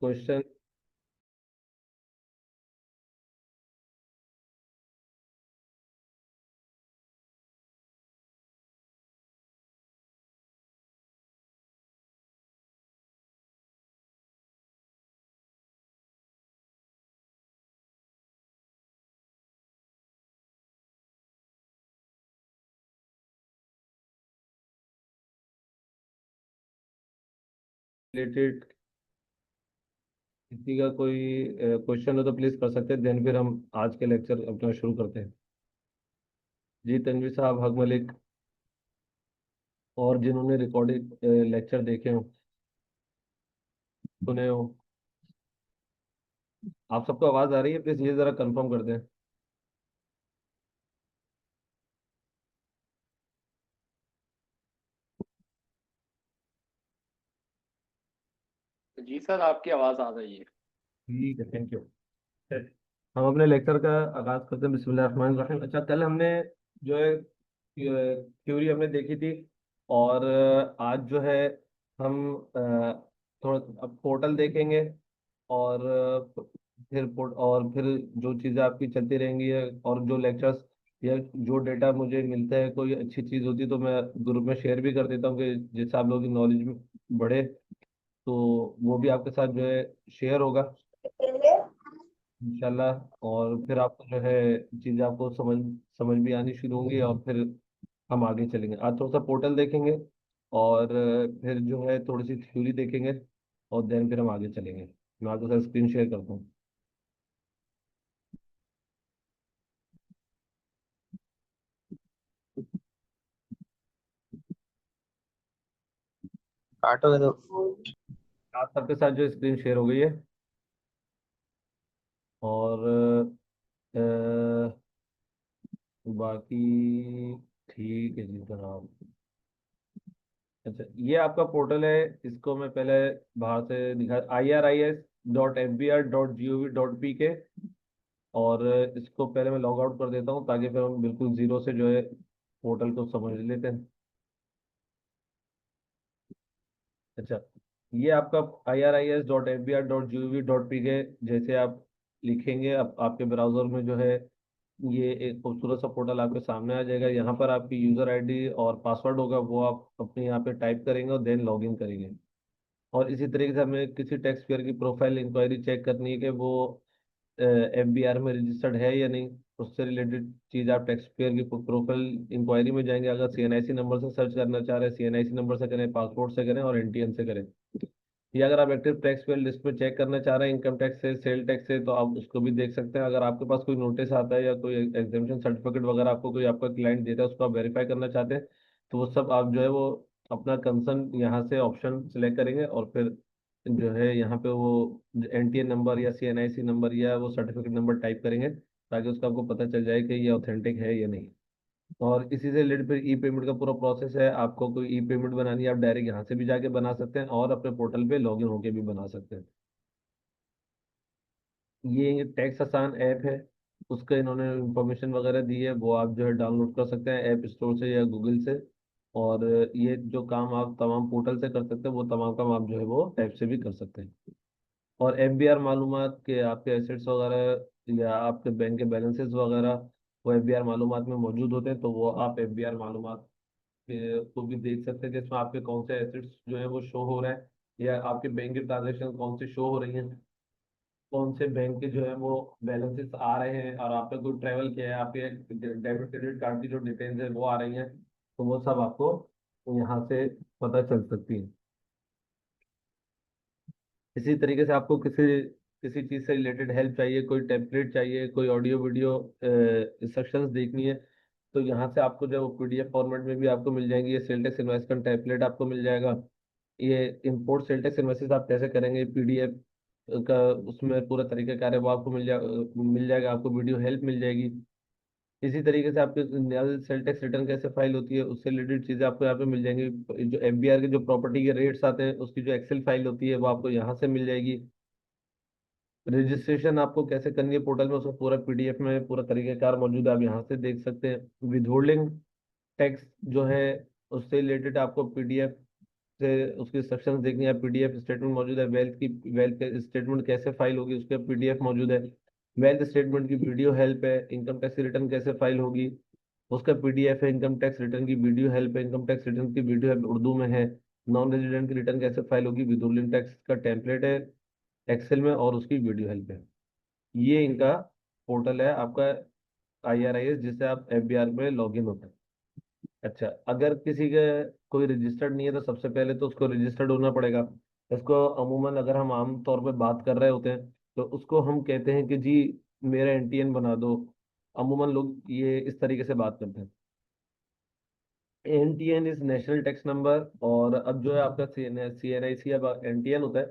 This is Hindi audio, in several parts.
क्वेश्चन रिलेटेड किसी का कोई क्वेश्चन हो तो प्लीज कर सकते हैं, देन फिर हम आज के लेक्चर अपना शुरू करते हैं। जी तनवीर साहब, हक मलिक, और जिन्होंने रिकॉर्डेड लेक्चर देखे हो, सुने हो, आप सबको आवाज आ रही है? प्लीज ये जरा कंफर्म कर दें। जी सर, आपकी आवाज़ आ रही है। ठीक है, थैंक यू। हम अपने लेक्चर का आगाज करते हैं। बिस्मिल्लाहिर्रहमानिर्रहीम। अच्छा, कल हमने जो है थ्योरी हमने देखी थी, और आज जो है हम थोड़ा अब पोर्टल देखेंगे, और फिर जो चीज़ें आपकी चलती रहेंगी और जो लेक्चर्स या जो डेटा मुझे मिलता है, कोई अच्छी चीज़ होती है तो मैं ग्रुप में शेयर भी कर देता हूँ कि जिससे आप लोगों की नॉलेज बढ़े। तो वो भी आपके साथ जो है शेयर होगा इंशाल्लाह। और फिर आपको जो है चीज़ें आपको समझ समझ भी आनी शुरू होंगी, और फिर हम आगे चलेंगे। आज थोड़ा सा पोर्टल देखेंगे, और फिर जो है थोड़ी सी थ्योरी देखेंगे, और देन फिर हम आगे चलेंगे। मैं आपके साथ स्क्रीन शेयर करता हूँ। काटोगे तो आप सबके साथ जो स्क्रीन शेयर हो गई है, और बाकी ठीक है जी जनाब। अच्छा, ये आपका पोर्टल है। इसको मैं पहले बाहर से दिखा, iris.fbr.gov.pk, और इसको पहले मैं लॉग आउट कर देता हूँ ताकि फिर हम बिल्कुल जीरो से जो है पोर्टल को समझ लेते हैं। अच्छा, ये आपका iris.fbr.gov.pk जैसे आप लिखेंगे, अब आपके ब्राउजर में जो है ये एक खूबसूरत सा पोर्टल आपके सामने आ जाएगा। यहाँ पर आपकी यूजर आईडी और पासवर्ड होगा, वो आप अपने यहाँ पे टाइप करेंगे और देन लॉगिन करेंगे। और इसी तरीके से हमें किसी टैक्स पेयर की प्रोफाइल इंक्वायरी चेक करनी है कि वो एफबीआर में रजिस्टर्ड है या नहीं। उससे रिलेटेड चीज आप टैक्स पेयर की प्रोफाइल इंक्वायरी में जाएंगे। अगर सीएनआईसी नंबर से सर्च करना चाह रहे हैं, सीएनआईसी नंबर से करें, पासपोर्ट से करें, और एनटीएन से करें। या अगर आप एक्टिव टैक्स पेयर लिस्ट में चेक करना चाह रहे हैं इनकम टैक्स से, सेल टैक्स से, तो आप उसको भी देख सकते हैं। अगर आपके पास कोई नोटिस आता है या कोई एग्जामिशन सर्टिफिकेट वगैरह आपको कोई आपका क्लाइंट देता है, उसको आप वेरीफाई करना चाहते हैं, तो वो सब आप जो है वो अपना कंसर्न यहाँ से ऑप्शन सिलेक्ट करेंगे, और फिर जो है यहाँ पे वो एनटीएन नंबर या सीएनआईसी नंबर या वो सर्टिफिकेट नंबर टाइप करेंगे, ताकि उसका आपको पता चल जाए कि ये ऑथेंटिक है या नहीं। और इसी से रिलेटेड फिर ई पेमेंट का पूरा प्रोसेस है। आपको कोई ई पेमेंट बनानी है, आप डायरेक्ट यहाँ से भी जाके बना सकते हैं, और अपने पोर्टल पे लॉगिन होके भी बना सकते हैं। ये टैक्स आसान ऐप है, उसका इन्होंने इंफॉर्मेशन वगैरह दी है, वो आप जो है डाउनलोड कर सकते हैं ऐप स्टोर से या गूगल से। और ये जो काम आप तमाम पोर्टल से कर सकते हैं, वो तमाम काम आप जो है वो ऐप से भी कर सकते हैं। और एफबीआर मालूमात के आपके एसेट्स वगैरह या आपके बैंक के बैलेंसेस वगैरह वो एफबीआर मालूमात में मौजूद होते हैं, तो वो आप एफबीआर मालूमात को भी देख सकते हैं कि इसमें आपके कौन से एसेट्स जो है वो शो हो रहे हैं, या आपके बैंक की ट्रांजेक्शन कौन से शो हो रही हैं, कौन से बैंक के जो है वो बैलेंसेस आ रहे हैं, और आपने कोई ट्रैवल किया है, आपके डेबिट क्रेडिट कार्ड की जो डिटेल्स है वो आ रही हैं, तो वो सब आपको यहाँ से पता चल सकती है। इसी तरीके से आपको किसी किसी चीज़ से रिलेटेड हेल्प चाहिए, कोई टेम्पलेट चाहिए, कोई ऑडियो वीडियो इंस्ट्रक्शंस देखनी है, तो यहाँ से आपको जो पीडीएफ फॉर्मेट में भी आपको मिल जाएंगी। ये सेल टैक्स इनवॉइस का टेम्पलेट आपको मिल जाएगा। ये इंपोर्ट सेल टैक्स इनवॉइसेस आप कैसे करेंगे पीडीएफ का, उसमें पूरा तरीकाकार है, वो आपको मिल जाएगा। आपको वीडियो हेल्प मिल जाएगी। इसी तरीके से आपके नल सेल टैक्स रिटर्न कैसे फाइल होती है, उससे रिलेटेड चीज़ें आपको यहाँ पे मिल जाएंगी। जो एफबीआर के जो प्रॉपर्टी के रेट्स आते हैं, उसकी जो एक्सेल फाइल होती है वो आपको यहाँ से मिल जाएगी। रजिस्ट्रेशन आपको कैसे करनी है पोर्टल में, उसका पूरा पीडीएफ में पूरा तरीकेकार मौजूद है, आप यहाँ से देख सकते हैं। विद होल्डिंग टैक्स जो है उससे रिलेटेड आपको पीडीएफ से उसकी इंस्ट्रक्शंस देखनी है, पीडीएफ स्टेटमेंट मौजूद है, वेल्थ स्टेटमेंट कैसे फाइल होगी उसका पीडीएफ मौजूद है, वेल्थ स्टेटमेंट की वीडियो हेल्प है, इनकम टैक्स रिटर्न कैसे फाइल होगी उसका पीडीएफ है, इनकम टैक्स रिटर्न की वीडियो हेल्प है, इनकम टैक्स रिटर्न की वीडियो हेल्प उर्दू में है, नॉन रेजिडेंट की रिटर्न कैसे फाइल होगी विद टैक्स का टेम्पलेट है एक्सेल में और उसकी वीडियो हेल्प है। ये इनका पोर्टल है आपका IRIS, जिससे आप FBR में लॉग इन होता है। अच्छा, अगर किसी का कोई रजिस्टर्ड नहीं है तो सबसे पहले तो उसको रजिस्टर्ड होना पड़ेगा। इसको अमूमन अगर हम आम तौर पे बात कर रहे होते हैं तो उसको हम कहते हैं कि जी मेरा NTN बना दो। अमूमन लोग ये इस तरीके से बात करते हैं। NTN is national tax number. और अब जो है आपका CNIC अब NTN होता है,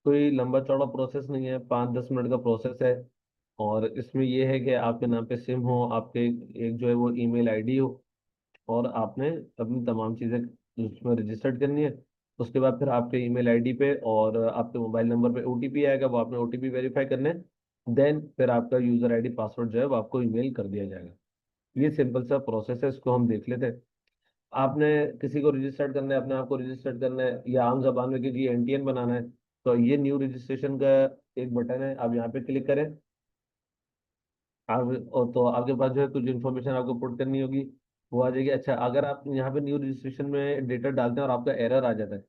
कोई लंबा चौड़ा प्रोसेस नहीं है, 5-10 मिनट का प्रोसेस है। और इसमें ये है कि आपके नाम पे सिम हो, आपके एक जो है वो ईमेल आईडी हो, और आपने अपनी तमाम चीज़ें उसमें रजिस्टर्ड करनी है। उसके बाद फिर आपके ईमेल आईडी पे और आपके मोबाइल नंबर पे OTP आएगा, वो आपने OTP वेरीफाई करने। देन फिर आपका यूज़र आईडी पासवर्ड जो है वो आपको ईमेल कर दिया जाएगा। ये सिंपल सा प्रोसेस है, इसको हम देख लेते हैं। आपने किसी को रजिस्टर्ड करना है, अपने आप को रजिस्टर्ड करना है, या आम जबान में कि जी NTN बनाना है, तो ये न्यू रजिस्ट्रेशन का एक बटन है, आप यहाँ पे क्लिक करें। आप और तो आपके पास जो है कुछ इन्फॉर्मेशन आपको पुट करनी होगी, वो आ जाएगी। अच्छा, अगर आप यहाँ पे न्यू रजिस्ट्रेशन में डेटा डालते हैं और आपका एरर आ जाता है,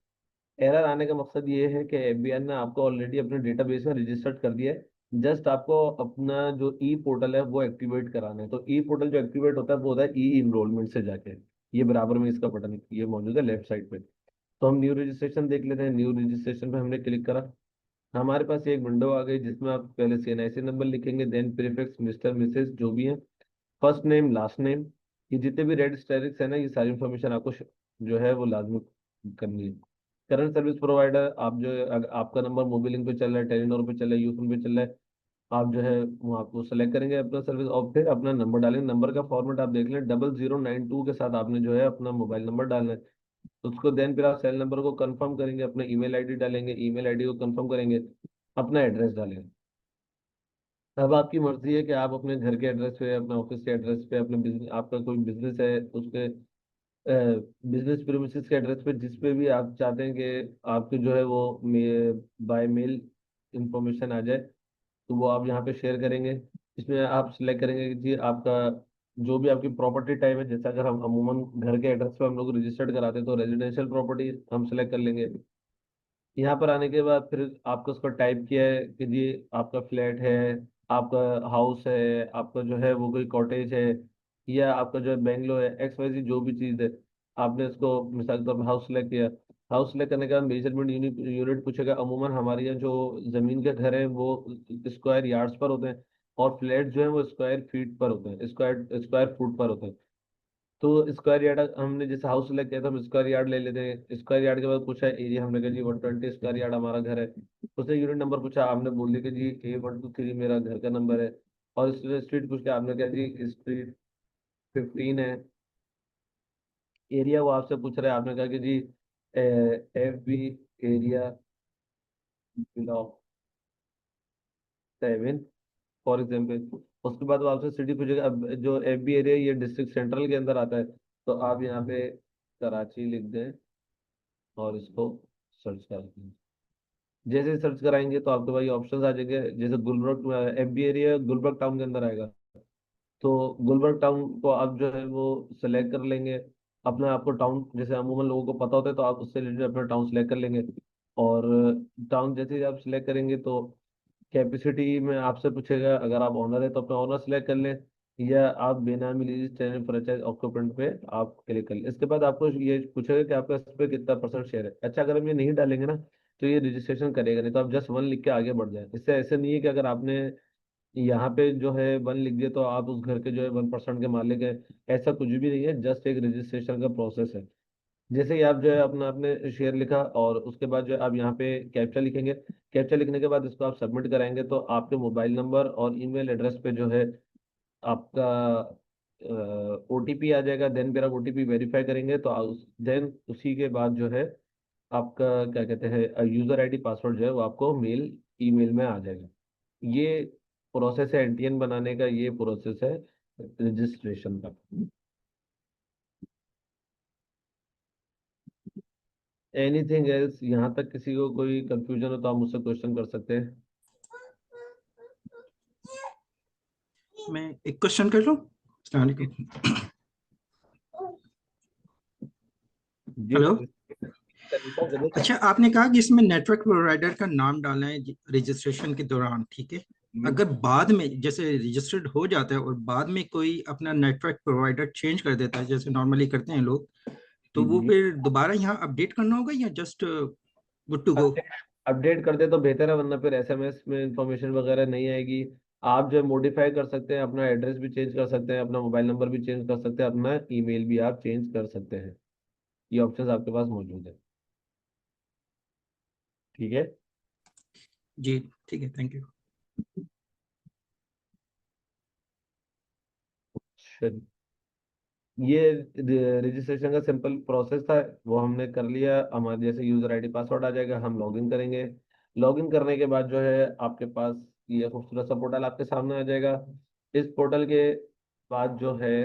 एरर आने का मकसद ये है कि FBR ने आपको ऑलरेडी अपने डेटाबेस में रजिस्टर्ड कर दिया है। जस्ट आपको अपना जो ई पोर्टल है वो एक्टिवेट कराना है। तो ई पोर्टल जो एक्टिवेट होता है वो होता है ई इनरोलमेंट से जाके, ये बराबर में इसका बटन ये मौजूद है लेफ्ट साइड पे। तो हम न्यू रजिस्ट्रेशन देख लेते हैं। न्यू रजिस्ट्रेशन पे हमने क्लिक करा, हमारे पास एक विंडो आ गई जिसमें आप पहले CNIC नंबर लिखेंगे, देन प्रीफिक्स मिस्टर मिसेस जो भी है, फर्स्ट नेम लास्ट नेम, ये जितने भी रेड स्टेरिक्स है ना, ये सारी इन्फॉर्मेशन आपको जो है वो लाजमी करनी है। करंट सर्विस प्रोवाइडर, आप जो है अगर आपका नंबर मोबिलिंग पे चल रहा है, टेलीनॉर पे चल रहा है, यूफोन पे चल रहा है, आप जो है वो आपको सेलेक्ट करेंगे अपना सर्विस और फिर अपना नंबर डालेंगे। नंबर का फॉर्मेट आप देख लें, 0092 के साथ आपने जो है अपना मोबाइल नंबर डालना है। उसको देन फिर आप सेल नंबर को कंफर्म करेंगे, अपना ईमेल आईडी डालेंगे, ईमेल आईडी को कंफर्म करेंगे, अपना एड्रेस डालेंगे। अब आपकी मर्जी है कि आप अपने घर के एड्रेस पे, अपने ऑफिस के एड्रेस पे, अपने बिजनेस, आपका कोई बिजनेस है उसके बिजनेस प्रीमिसेस के एड्रेस पे, जिस पे भी आप चाहते हैं कि आपके जो है वो बाय मेल इंफॉर्मेशन आ जाए, तो वो आप यहाँ पे शेयर करेंगे। इसमें आप सिलेक्ट करेंगे कि जी आपका जो भी आपकी प्रॉपर्टी टाइप है, जैसे अगर हम अमूमन घर के एड्रेस पे हम लोग रजिस्टर्ड कराते हैं तो रेजिडेंशियल प्रॉपर्टी हम सिलेक्ट कर लेंगे। यहाँ पर आने के बाद फिर आपको उसको टाइप किया है कि जी आपका फ्लैट है, आपका हाउस है, आपका जो है वो कोई कॉटेज है, या आपका जो है बेंगलो है, XYZ जो भी चीज़ है, आपने उसको मिसाल के तौर पर हाउस सेलेक्ट किया। हाउस सेलेक्ट करने के बाद मेजरमेंट यूनिट यूनिट पूछेगा। अमूमन हमारे यहाँ जो ज़मीन के घर है वो स्क्वायर यार्ड्स पर होते हैं, और फ्लैट जो है वो स्क्वायर फीट पर होते हैं, स्क्वायर स्क्वायर फुट पर होते हैं। तो स्क्वायर यार्ड हमने जैसे हाउस सेलेक्ट किया था, हम स्क्वायर यार्ड ले लेते हैं। स्क्वायर यार्ड के बाद पूछा एरिया, हमने कहा जी 120 स्क्वायर यार्ड हमारा घर है। उसने यूनिट नंबर पूछा, आपने बोल दिया कि जी A123 मेरा घर का नंबर है। और स्ट्रीट पूछ के आपने कहा जी स्ट्रीट 15 है। एरिया वो आपसे पूछ रहे हैं, आपने कहा कि जी FB area block 7 for example. उसके बाद वो आपसे सिटी पूछेगा। अब जो FB एरिया ये डिस्ट्रिक्ट सेंट्रल के अंदर आता है, तो आप यहाँ पे कराची लिख दें और इसको सर्च कर दें। जैसे सर्च कराएंगे तो आपके पास ये ऑप्शंस आ जाएंगे, जैसे Gulberg FB area Gulberg town के अंदर आएगा, तो गुलबर्ग टाउन को आप जो है वो सेलेक्ट कर लेंगे। अपना आपको टाउन जैसे अमूमन लोगों को पता होता है तो आप उससे रिलेटेड अपना टाउन सेलेक्ट कर लेंगे। और टाउन जैसे ही आप सिलेक्ट करेंगे तो कैपेसिटी में आपसे पूछेगा, अगर आप ओनर है तो अपना ओनर सेलेक्ट कर लें, या आप बेनामी लीज टेनेंट फ्रेंचाइज ऑक्यूपेंट पे आप क्लिक कर लें। इसके बाद आपको ये पूछेगा कि आपका इस पे कितना परसेंट शेयर है। अच्छा, अगर हम ये नहीं डालेंगे ना तो ये रजिस्ट्रेशन करेगा नहीं, तो आप जस्ट 1 लिख के आगे बढ़ जाए। इससे ऐसे नहीं है कि अगर आपने यहाँ पे जो है 1 लिख दिया तो आप उस घर के जो है 1% के मालिक हैं। ऐसा कुछ भी नहीं है, जस्ट एक रजिस्ट्रेशन का प्रोसेस है। जैसे ही आप जो है अपना आपने शेयर लिखा और उसके बाद जो है आप यहाँ पे कैप्चा लिखेंगे। कैप्चा लिखने के बाद इसको आप सबमिट कराएंगे तो आपके मोबाइल नंबर और ईमेल एड्रेस पे जो है आपका OTP आ जाएगा। देन फिर आप OTP वेरीफाई करेंगे तो देन उसी के बाद जो है आपका क्या कहते हैं यूजर आईडी पासवर्ड जो है वो आपको ईमेल में आ जाएगा। ये प्रोसेस है NTN बनाने का, ये प्रोसेस है रजिस्ट्रेशन का। एनीथिंग एल्स, यहाँ तक किसी को कोई कंफ्यूजन हो तो आप मुझसे क्वेश्चन कर सकते हैं। मैं एक क्वेश्चन कर लूं? अस्सलाम वालेकुम। जी हेलो। मैं कर लेता हूँ गणेश। अच्छा, आपने कहा कि इसमें नेटवर्क प्रोवाइडर का नाम डालना है रजिस्ट्रेशन के दौरान, ठीक है। जी अगर बाद में जैसे रजिस्टर्ड हो जाता है और बाद में कोई अपना नेटवर्क प्रोवाइडर चेंज कर देता है, जैसे नॉर्मली करते हैं लोग, तो जी वो जी। फिर दोबारा यहाँ अपडेट करना होगा या just good to go? Update कर दे तो बेहतर है, वरना फिर एसएमएस में इंफॉर्मेशन वगैरह नहीं आएगी। आप जो है मॉडिफाई कर सकते हैं, अपना एड्रेस भी चेंज कर सकते हैं, अपना मोबाइल नंबर भी चेंज कर सकते हैं, अपना ईमेल भी आप चेंज कर सकते हैं। ये ऑप्शन आपके पास मौजूद है। ठीक है। जी ठीक है, थैंक यू। चलिए, ये रजिस्ट्रेशन का सिंपल प्रोसेस था, वो हमने कर लिया। हमारे जैसे यूजर आईडी पासवर्ड आ जाएगा, हम लॉगिन करेंगे। लॉगिन करने के बाद जो है आपके पास ये खूबसूरत सा पोर्टल आपके सामने आ जाएगा। इस पोर्टल के बाद जो है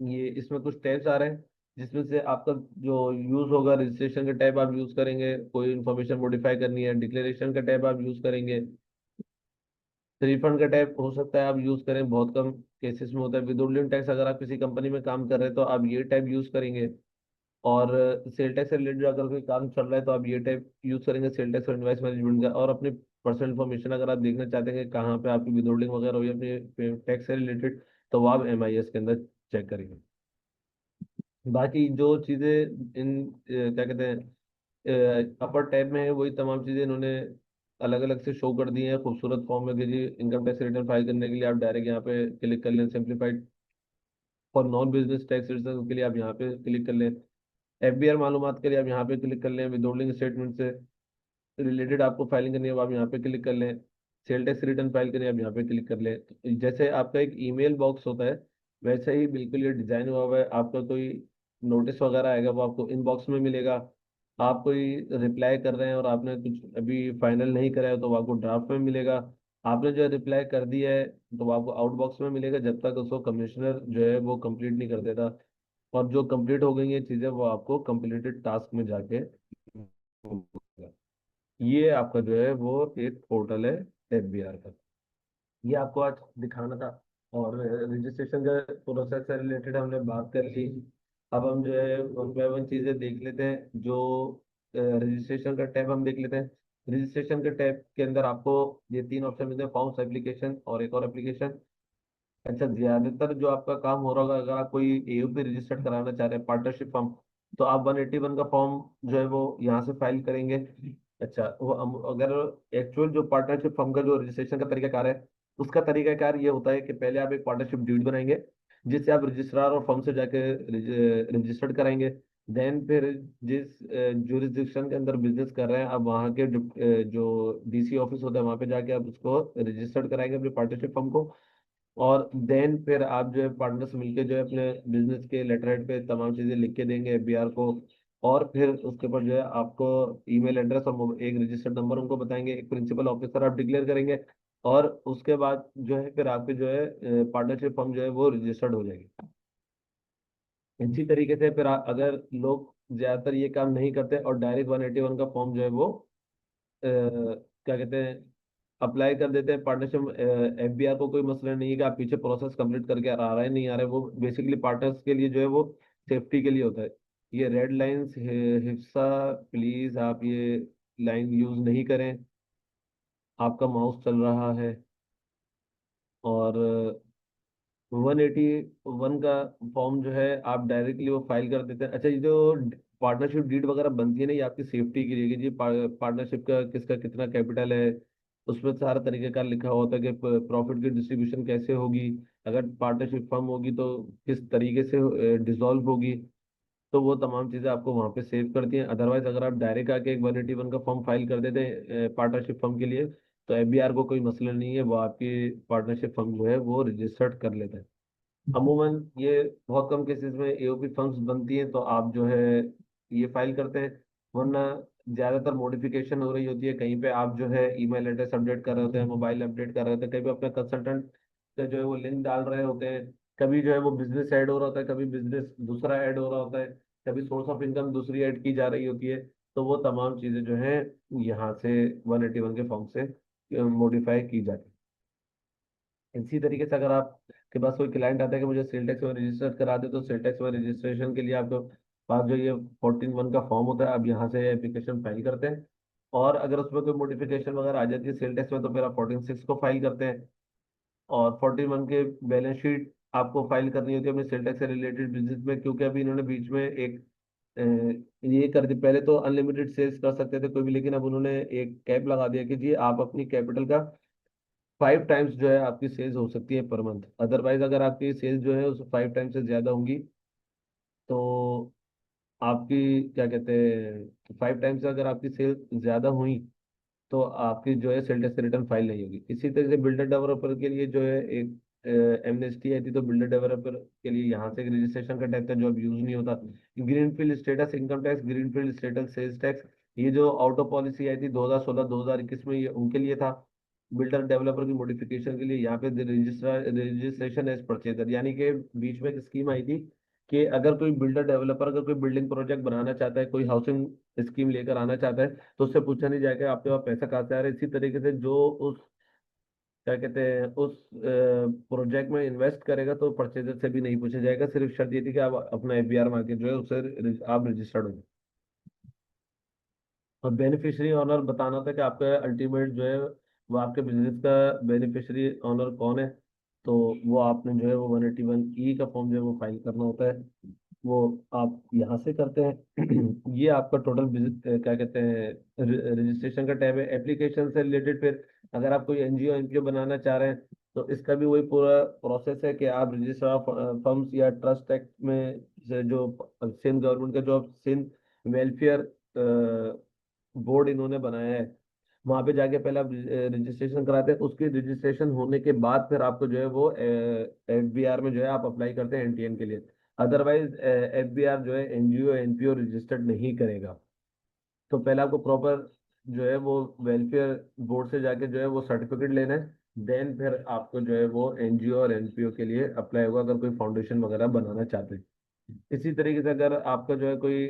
ये इसमें कुछ टैब्स आ रहे हैं, जिसमें से आपका जो यूज होगा, रजिस्ट्रेशन का टैब आप यूज करेंगे, कोई इन्फॉर्मेशन मॉडिफाई करनी है, डिक्लेरेशन का टैब आप यूज करेंगे, रिफंड का टैब हो सकता है आप यूज करें, बहुत कम केसेस में होता है। विदोलियन टैक्स, अगर आप किसी कंपनी में काम कर रहे हैं तो आप ये टैब यूज करेंगे। और सेल टैक्स से रिलेटेड अगर कोई काम चल रहा है तो आप ये टैब यूज करेंगे, सेल टैक्स और इनवाइस मैनेजमेंट का। और अपनी पर्सनल इन्फॉर्मेशन अगर आप देखना चाहते हैं कि कहाँ पे आपकी विदोलिंग वगैरह हुई है अपने टैक्स से रिलेटेड, तो वो आप MIS के अंदर चेक करेंगे। बाकी जो चीज़ें इन क्या कहते हैं अपर टैब में है, वही तमाम चीज़ें इन्होंने अलग अलग से शो कर दी हैं खूबसूरत फॉर्म में कि जी इनकम टैक्स रिटर्न फाइल करने के लिए आप डायरेक्ट यहाँ पे क्लिक कर लें, simplified for non business tax return के लिए आप यहाँ पे क्लिक कर लें, FBR मालूमात के लिए आप यहाँ पे क्लिक कर लें, विदहोल्डिंग स्टेटमेंट से रिलेटेड आपको फाइलिंग करनी है वो आप यहाँ पे क्लिक कर लें, सेल टैक्स रिटर्न फाइल करनी है आप यहाँ पे क्लिक कर लें। तो जैसे आपका एक ईमेल बॉक्स होता है, वैसे ही बिल्कुल ये डिजाइन हुआ हुआ है। आपका कोई नोटिस वगैरह आएगा वो आपको इनबॉक्स में मिलेगा। आप कोई रिप्लाई कर रहे हैं और आपने कुछ अभी फाइनल नहीं करा है तो वो आपको ड्राफ्ट में मिलेगा। आपने जो रिप्लाई कर दिया है तो वो आपको आउट बॉक्स में मिलेगा, जब तक उसको कमिश्नर जो है वो कंप्लीट नहीं कर देता। और जो कंप्लीट हो गई ये चीज़ें वो आपको कंप्लीटेड टास्क में जाके मिलेगा। ये आपका जो है वो एक पोर्टल है FBR का। ये आपको आज दिखाना था। और रजिस्ट्रेशन का प्रोसेस से रिलेटेड हमने बात कर ली। अब हम जो है वन बाय वन चीज़ें देख लेते हैं। जो रजिस्ट्रेशन का टैब हम देख लेते हैं। रजिस्ट्रेशन के टैब के अंदर आपको ये तीन ऑप्शन मिलते हैं, फॉर्म्स, एप्लीकेशन और एक और एप्लीकेशन। अच्छा, ज्यादातर जो आपका काम हो रहा होगा, अगर आप कोई AOP रजिस्टर्ड कराना चाह रहे हैं, पार्टनरशिप फॉर्म, तो आप 181 का फॉर्म जो है वो यहाँ से फाइल करेंगे। अच्छा, वो अगर एक्चुअल जो पार्टनरशिप फर्म का जो रजिस्ट्रेशन का तरीकाकार है, उसका तरीकाकार ये होता है कि पहले आप एक पार्टनरशिप डीड बनाएंगे, जिससे आप रजिस्ट्रार और फर्म से जाके रजिस्टर्ड कराएंगे। देन फिर जिस जुरिस्डिक्शन के अंदर बिजनेस कर रहे हैं, आप वहाँ के जो DC ऑफिस होता है वहाँ पे जाके आप उसको रजिस्टर्ड कराएंगे अपने पार्टनरशिप फर्म को। और देन फिर आप जो है पार्टनर्स मिलके जो है अपने बिजनेस के लेटर हेड पे तमाम चीजें लिख के देंगे FBR को। और फिर उसके ऊपर जो है आपको ईमेल एड्रेस और एक रजिस्टर्ड नंबर उनको बताएंगे, एक प्रिंसिपल ऑफिसर आप डिक्लेयर करेंगे। और उसके बाद जो है फिर आपके जो है पार्टनरशिप फर्म जो है वो रजिस्टर्ड हो जाएगी। इसी तरीके से फिर अगर लोग ज्यादातर ये काम नहीं करते और डायरेक्ट 181 का फॉर्म जो है वो क्या कहते हैं अप्लाई कर देते हैं पार्टनरशिप। FBR को कोई मसला नहीं है कि आप पीछे प्रोसेस कंप्लीट करके आ रहा है नहीं आ रहा है, वो बेसिकली पार्टनर्स के लिए जो है वो सेफ्टी के लिए होता है। ये रेड लाइंस हिस्सा, प्लीज आप ये लाइन यूज नहीं करें। आपका माउस चल रहा है। और 181 का फॉर्म जो है आप डायरेक्टली वो फाइल कर देते हैं। अच्छा, ये जो पार्टनरशिप डीड वगैरह बनती है ना, ये आपकी सेफ्टी के लिए कि जी पार्टनरशिप का किसका कितना कैपिटल है, उसमें सारा तरीकेकार लिखा होता है कि प्रॉफिट की डिस्ट्रीब्यूशन कैसे होगी, अगर पार्टनरशिप फर्म होगी तो किस तरीके से डिसॉल्व होगी। तो वो तमाम चीज़ें आपको वहाँ पे सेव करती हैं। अदरवाइज अगर आप डायरेक्ट आके एक 181 का फॉर्म फाइल कर देते हैं पार्टनरशिप फर्म के लिए, तो FBR को कोई मसला नहीं है, वो आपकी पार्टनरशिप फर्म जो है वो रजिस्टर्ड कर लेते हैं। अमूमन ये बहुत कम केसेस में AOP फंक्स बनती हैं तो आप जो है ये फाइल करते हैं। वरना ज़्यादातर मॉडिफिकेशन हो रही होती है, कहीं पे आप जो है ईमेल एड्रेस अपडेट कर रहे होते हैं, मोबाइल अपडेट कर रहे होते हैं, कहीं पे अपने कंसल्टेंट से जो है वो लिंक डाल रहे होते हैं, कभी जो है वो बिजनेस ऐड हो रहा होता है, कभी बिजनेस दूसरा ऐड हो रहा होता है। कभी सोर्स ऑफ इनकम दूसरी ऐड की जा रही होती है, तो वो तमाम चीजें जो हैं यहाँ से 181 के फॉर्म से मॉडिफाई की जाती है। इसी तरीके से अगर आप के पास कोई क्लाइंट आता है कि मुझे सेल टैक्स में रजिस्टर करा दे, तो सेल टैक्स में रजिस्ट्रेशन के लिए आपके पास जो ये 14(1) का फॉर्म होता है, आप यहाँ से एप्लीकेशन फाइल करते हैं। और अगर उसमें कोई मॉडिफिकेशन वगैरह आ जाती है सेल टैक्स में, तो फिर आप 14(6) को फाइल करते हैं। और 14(1) के बैलेंस शीट आपको फाइल करनी होती है अपने सेल टैक्स से रिलेटेड बिजनेस में, क्योंकि अभी इन्होंने बीच में एक ये कर दी। पहले तो अनलिमिटेड सेल्स कर सकते थे कोई भी, लेकिन अब उन्होंने एक कैप लगा दिया कि जी आप अपनी कैपिटल का 5 टाइम्स जो है आपकी सेल्स हो सकती है पर मंथ। अदरवाइज अगर आपकी सेल्स जो है उस 5 टाइम से ज्यादा होंगी, तो आपकी क्या कहते हैं, 5 टाइम्स से अगर आपकी सेल्स ज्यादा हुई, तो आपकी जो है सेल टैक्स रिटर्न फाइल नहीं होगी। इसी तरह से बिल्डर डेवलपर के लिए जो है एक एमनेस्टी आई थी, तो बिल्डर डेवलपर के लिए यहाँ से एक रजिस्ट्रेशन का टाइप था जो अब यूज नहीं होता। Greenfield status income tax, greenfield status sales tax, ये जो आउट ऑफ पॉलिसी आई थी 2016-2021 में, ये उनके लिए था। बिल्डर डेवलपर की मॉडिफिकेशन के लिए यहाँ पे रजिस्ट्रेशन एज परचेजर, यानी कि बीच में एक स्कीम आई थी कि अगर कोई बिल्डर डेवलपर अगर कोई बिल्डिंग प्रोजेक्ट बनाना चाहता है, कोई हाउसिंग स्कीम लेकर आना चाहता है, तो उससे पूछा नहीं जाएगा आपके पास पैसा कहाँ से आ रहा है। इसी तरीके से जो उस क्या कहते हैं उस प्रोजेक्ट में इन्वेस्ट करेगा, तो परचेजर से भी नहीं पूछा जाएगा। सिर्फ शर्त ये थी कि आप अपना एफबीआर मार्केट जो है उससे आप रजिस्टर्ड हो। और बेनिफिशियरी ऑनर बताना था कि आपका अल्टीमेट जो है वो आपके बिजनेस का बेनिफिशियरी ऑनर कौन है। तो वो आपने जो है वो 181E का फॉर्म जो है वो फाइल करना होता है, वो आप यहाँ से करते हैं। ये आपका टोटल क्या कहते हैं रजिस्ट्रेशन का टैब है। एप्लीकेशन से रिलेटेड फिर अगर आप कोई एनजीओ एनपीओ बनाना चाह रहे हैं, तो इसका भी वही पूरा प्रोसेस है कि आप रजिस्टर ऑफ फर्म्स या ट्रस्ट एक्ट में से जो सिंध गवर्नमेंट का जो सिंध वेलफेयर बोर्ड इन्होंने बनाया है, वहां पे जाके पहले आप रजिस्ट्रेशन कराते हैं। उसके रजिस्ट्रेशन होने के बाद फिर आपको जो है वो एफबीआर में जो है आप अप्लाई करते हैं एनटीएन के लिए। अदरवाइज एफबीआर जो है एनजीओ एनपीओ रजिस्टर्ड नहीं करेगा। तो पहले आपको प्रॉपर जो है वो वेलफेयर बोर्ड से जाके जो है वो सर्टिफिकेट लेना है। देन फिर आपको जो है वो एनजीओ और एनपीओ के लिए अप्लाई होगा, अगर कोई फाउंडेशन वगैरह बनाना चाहते हैं। इसी तरीके से अगर आपका जो है कोई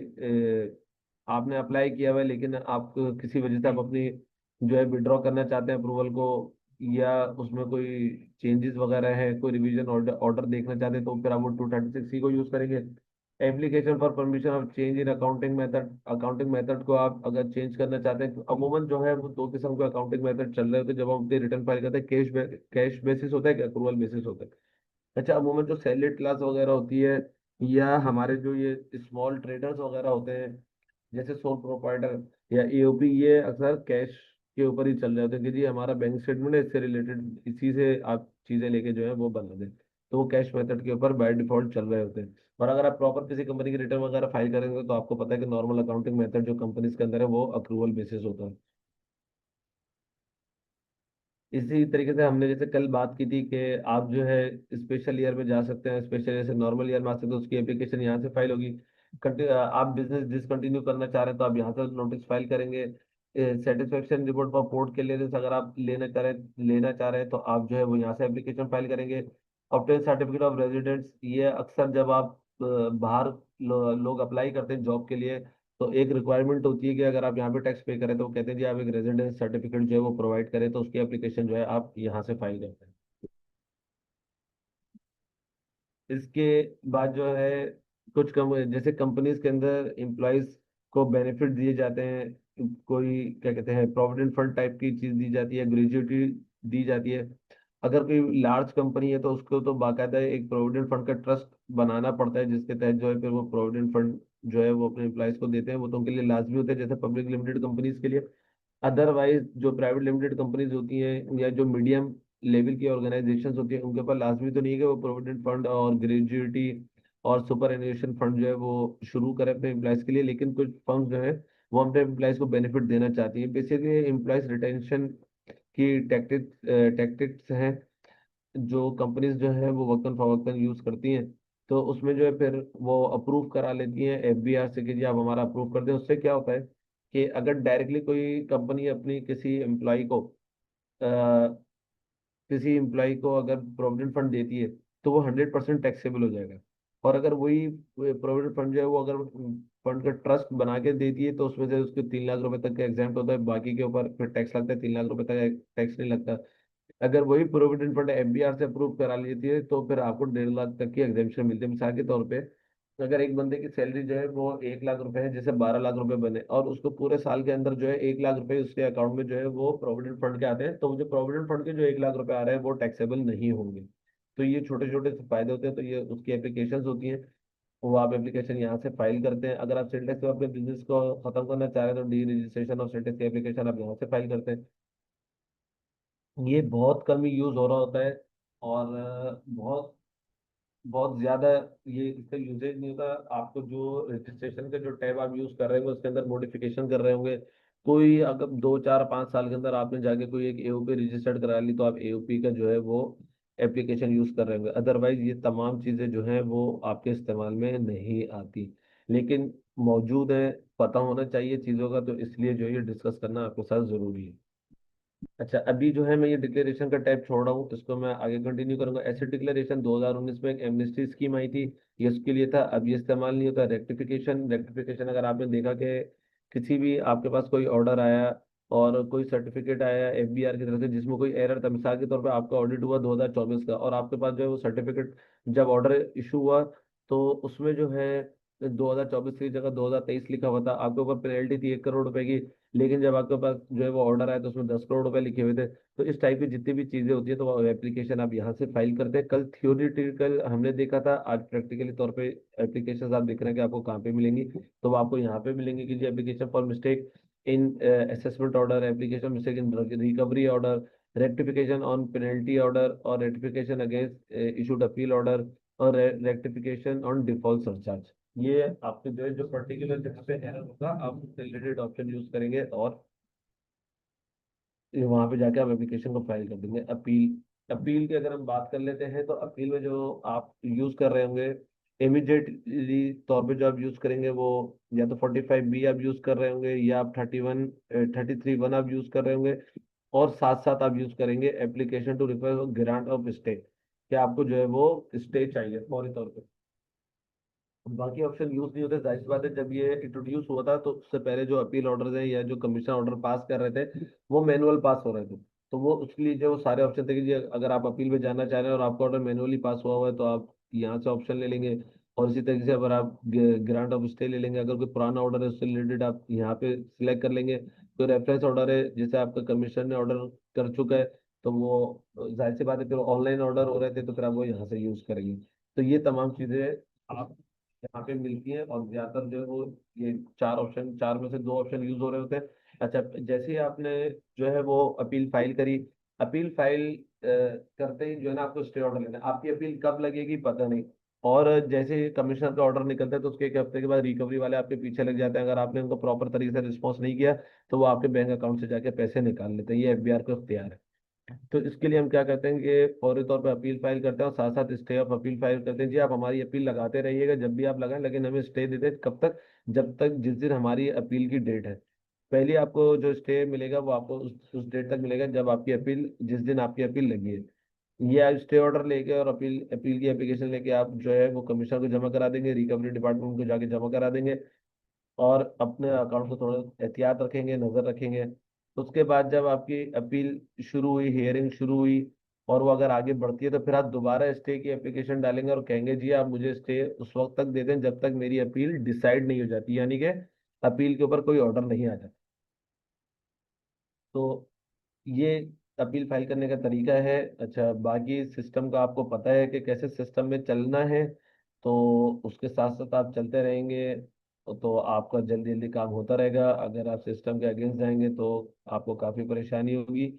आपने अप्लाई किया हुआ है, लेकिन आप किसी वजह से आप अपनी जो है विड्रॉ करना चाहते हैं अप्रूवल को, या उसमें कोई चेंजेस वगैरह है, कोई रिवीजन ऑर्डर ऑर्डर देखना चाहते हैं, तो फिर आप वो 236C को यूज करेंगे। Application for permission of change in accounting method, accounting method को आप अगर चेंज करना चाहते हैं, तो अमूमन जो है वो दो किस्म के अकाउंटिंग मेथड चल रहे होते हैं जब हम अपनी रिटर्न फाइल करते हैं। कैश बेसिस होता है कि अप्रूवल बेसिस होता है। अच्छा, अमूमन जो सैलरीड क्लास वगैरह होती है, या हमारे जो ये स्मॉल ट्रेडर्स वगैरह होते हैं, जैसे सोल प्रोप्राइटर या एओपी, ये अक्सर कैश के ऊपर ही चल रहे होते हैं कि जी हमारा बैंक स्टेटमेंट है, इससे रिलेटेड इसी से आप चीजें लेके जो है वो बना दें। तो वो कैश मेथड के ऊपर बाय डिफॉल्ट चल रहे होते हैं। और अगर आप प्रॉपर किसी कंपनी की रिटर्न वगैरह फाइल करेंगे, तो आपको पता है कि नॉर्मल अकाउंटिंग मेथड जो कंपनीज के अंदर है वो अप्रूवल बेसिस होता है। इसी तरीके से हमने जैसे कल बात की थी कि आप जो है स्पेशल ईयर में जा सकते हैं, स्पेशल ईयर से नॉर्मल ईयर में आ सकते हैं, तो उसकी एप्लीकेशन यहाँ से फाइल होगी। आप बिजनेस डिसकंटिन्यू करना चाह रहे हैं, तो आप यहाँ से नोटिस फाइल करेंगे। Satisfaction report for port clearance अगर आप लेना चाह रहे हैं, तो आप जो है वो यहाँ से एप्लीकेशन फाइल करेंगे। ऑब्टेन सर्टिफिकेट ऑफ रेजिडेंस, ये अक्सर जब आप बाहर लोग अप्लाई करते हैं जॉब के लिए, तो एक रिक्वायरमेंट होती है कि अगर आप यहाँ पे टैक्स पे करें, तो वो कहते हैं जी आप एक रेजिडेंस सर्टिफिकेट जो है वो प्रोवाइड करें, तो उसकी एप्लीकेशन जो है आप यहाँ से फाइल करते हैं। इसके बाद जो है कुछ कम जैसे कंपनीज के अंदर एम्प्लॉयज को बेनिफिट दिए जाते हैं, कोई क्या कहते हैं प्रोविडेंट फंड टाइप की चीज दी जाती है, ग्रेजुइटी दी जाती है। अगर कोई लार्ज कंपनी है, तो उसको तो बाकायदा एक प्रोविडेंट फंड का ट्रस्ट बनाना पड़ता है, जिसके तहत जो है फिर वो प्रोविडेंट फंड जो है वो अपने एम्प्लॉयज को देते हैं। वो तो उनके लिए लाजमी होते हैं, जैसे पब्लिक लिमिटेड कंपनीज के लिए। अदरवाइज जो प्राइवेट लिमिटेड कंपनीज होती हैं या जो मीडियम लेवल की ऑर्गेनाइजेशंस होती हैं, उनके पास लाजमी तो नहीं है कि वो प्रोविडेंट फंड और ग्रेजुइटी और सुपर एन्युएशन फंड जो है वो शुरू करें अपने एम्प्लॉयज के लिए। लेकिन कुछ फर्म जो है वो अपने एम्प्लॉयज को बेनिफिट देना चाहती है। बेसिकली एम्प्लॉयज रिटेंशन की टैक्टिक्स हैं जो कंपनीज जो है वो वक्तन फवक्तन यूज करती हैं। तो उसमें जो है फिर वो अप्रूव करा लेती हैं एफबीआर से कि जी आप हमारा अप्रूव कर दें। उससे क्या होता है कि अगर डायरेक्टली कोई कंपनी अपनी किसी एम्प्लॉय को अगर प्रोविडेंट फंड देती है, तो वो 100% टैक्सेबल हो जाएगा। और अगर वही प्रोविडेंट फंड जो है वो अगर फंड का ट्रस्ट बना के दे दिए तो उसमें से उसके 3 लाख रुपए तक का एग्जाम्प्ट होता है, बाकी के ऊपर फिर टैक्स लगता है, 3 लाख रुपए तक टैक्स नहीं लगता। अगर वही प्रोविडेंट फंड एफबीआर से अप्रूव करा लेती है तो फिर आपको 1.5 लाख तक की एग्जामेशन मिलती है। मिसाल के तौर पे अगर एक बंदे की सैलरी जो है वो 1 लाख रुपए है, जैसे 12 लाख रुपए बने और उसको पूरे साल के अंदर जो है 1 लाख रुपए उसके अकाउंट में जो है वो प्रोविडेंट फंड के आते हैं, तो जो प्रोविडेंट फंड के जो 1 लाख रुपए आ रहे हैं वो टैक्सेबल नहीं होंगे। तो ये छोटे छोटे से फायदे होते हैं, तो ये उसकी एप्लीकेशन होती हैं, वो आप एप्लीकेशन यहाँ से फाइल करते हैं। अगर आप सिंटेक्स में अपने बिजनेस को खत्म करना चाह रहे हैं तो डी रजिस्ट्रेशन और सिंटेक्स की एप्लीकेशन आप यहाँ से फाइल करते हैं। ये बहुत कम ही यूज हो रहा होता है और बहुत बहुत ज्यादा ये इसका यूजेज नहीं होता। आपको जो रजिस्ट्रेशन का जो टैब आप यूज कर रहे होंगे उसके अंदर मॉडिफिकेशन कर रहे होंगे, कोई अगर 2 4 5 साल के अंदर आपने जाके कोई एक एओपी रजिस्टर्ड करा ली तो आप एओपी का जो है वो एप्लीकेशन यूज कर रहे होंगे। अदरवाइज ये तमाम चीजें जो हैं वो आपके इस्तेमाल में नहीं आती, लेकिन मौजूद है, पता होना चाहिए चीजों का, तो इसलिए जो है ये डिस्कस करना आपके साथ जरूरी है। अच्छा, अभी जो है मैं ये डिक्लेरेशन का टाइप छोड़ रहा हूँ, इसको मैं आगे कंटिन्यू करूंगा। एसेट डिक्लेरेशन 2019 में एक एमनेस्टी स्कीम आई थी, ये उसके लिए था, अब ये इस्तेमाल नहीं होता। रेक्टिफिकेशन, रेक्टिफिकेशन अगर आपने देखा कि किसी भी आपके पास कोई ऑर्डर आया और कोई सर्टिफिकेट आया एफबीआर की तरफ से जिसमें कोई एरर था, मिसाल के तौर पे आपका ऑडिट हुआ 2024 का और आपके पास जो है वो सर्टिफिकेट जब ऑर्डर इशू हुआ तो उसमें जो है 2024 की जगह 2023 लिखा हुआ था, आपके ऊपर पेनल्टी थी 1 करोड़ रुपए की। लेकिन जब आपके पास जो है वो ऑर्डर आया तो उसमें 10 करोड़ रुपए लिखे हुए थे। तो इस टाइप की जितनी भी चीजें होती है तो वो एप्लीकेशन आप यहाँ से फाइल करते हैं। कल थियोरिटिकल हमने देखा था, आज प्रैक्टिकली तौर पे एप्लीकेशन आप देख रहे हैं कि आपको कहाँ पे मिलेंगी। तो वो आपको यहाँ पे मिलेंगी कि जी application for mistake in assessment order, application mistake in recovery order, rectification on penalty order और rectification against issued appeal order और रेक्टिफिकेशन ऑन डिफॉल्ट सरचार्ज। ये आपके जो है जो पर्टिकुलर जगह पे एरर होगा आप उससे रिलेटेड ऑप्शन यूज करेंगे और वहां पे जाके आप एप्लीकेशन को फाइल कर देंगे। अपील, अपील की अगर हम बात कर लेते हैं तो अपील में जो आप यूज कर रहे होंगे इमीडिएटली तौर पे जो आप यूज करेंगे वो या तो 45B आप यूज कर रहे होंगे या आप 33(1) आप यूज कर रहे होंगे। और साथ साथ आप यूज करेंगे application to request grant of stay, कि आपको जो है वो स्टे चाहिए फौरी तौर पे। बाकी ऑप्शन यूज नहीं होते, जाहिर सी बात है। जब ये इंट्रोड्यूस हुआ था तो उससे पहले जो अपील ऑर्डर है या जो कमीशन ऑर्डर पास कर रहे थे वो मैनुअल पास हो रहे थे। तो वो उसके लिए जो सारे ऑप्शन थे कि जी अगर आप अपील में जाना चाह रहे हैं और आपका ऑर्डर मैनुअली पास हुआ हुआ है तो आप यहाँ से ऑप्शन ले लेंगे। और इसी तरीके से अगर आप ग्रांट ऑफ स्टे ले लेंगे, अगर कोई पुराना ऑर्डर है उससे रिलेटेड आप यहाँ पे सिलेक्ट कर लेंगे। कोई रेफरेंस ऑर्डर है जैसे आपका कमीशन ने ऑर्डर कर चुका है तो वो जाहिर सी बात है फिर ऑनलाइन ऑर्डर हो रहे थे तो फिर आप वो यहाँ से यूज करेंगे। तो ये तमाम चीजें आप यहाँ पे मिलती है और ज्यादातर जो है वो ये चार ऑप्शन, चार में से दो ऑप्शन यूज हो रहे होते हैं। अच्छा, जैसे ही आपने जो है वो अपील फाइल करी, अपील फाइल करते ही जो है ना आपको स्टे ऑर्डर लेना है। आपकी अपील कब लगेगी पता नहीं, और जैसे ही कमिश्नर का ऑर्डर निकलता है तो उसके 1 हफ्ते के बाद रिकवरी वाले आपके पीछे लग जाते हैं। अगर आपने उनको प्रॉपर तरीके से रिस्पॉन्स नहीं किया तो वो आपके बैंक अकाउंट से जाके पैसे निकाल लेते हैं। ये एफबीआर को इख्तियार है। तो इसके लिए हम क्या करते हैं कि फौरी तौर पे अपील फाइल करते हैं और साथ साथ स्टे ऑफ अपील फाइल करते हैं। जी आप हमारी अपील लगाते रहिएगा जब भी आप लगाएं, लेकिन हमें स्टे देते हैं कब तक, जब तक जिस दिन हमारी अपील की डेट है। पहले आपको जो स्टे मिलेगा वो आपको उस डेट तक मिलेगा जब आपकी अपील, जिस दिन आपकी अपील लगी है। ये आप स्टे ऑर्डर लेके और अपील अपील की एप्लीकेशन लेके आप जो है वो कमिश्नर को जमा करा देंगे, रिकवरी डिपार्टमेंट को जाके जमा करा देंगे और अपने अकाउंट को थोड़ा एहतियात रखेंगे, नजर रखेंगे। उसके बाद जब आपकी अपील शुरू हुई, हियरिंग शुरू हुई और वो अगर आगे बढ़ती है तो फिर आप दोबारा स्टे की एप्लीकेशन डालेंगे और कहेंगे जी आप मुझे स्टे उस वक्त तक दे दें जब तक मेरी अपील डिसाइड नहीं हो जाती, यानी कि अपील के ऊपर कोई ऑर्डर नहीं आ जाता। तो ये अपील फाइल करने का तरीका है। अच्छा, बाकी सिस्टम का आपको पता है कि कैसे सिस्टम में चलना है, तो उसके साथ साथ आप चलते रहेंगे तो आपका जल्दी जल्दी काम होता रहेगा। अगर आप सिस्टम के अगेंस्ट जाएंगे तो आपको काफ़ी परेशानी होगी।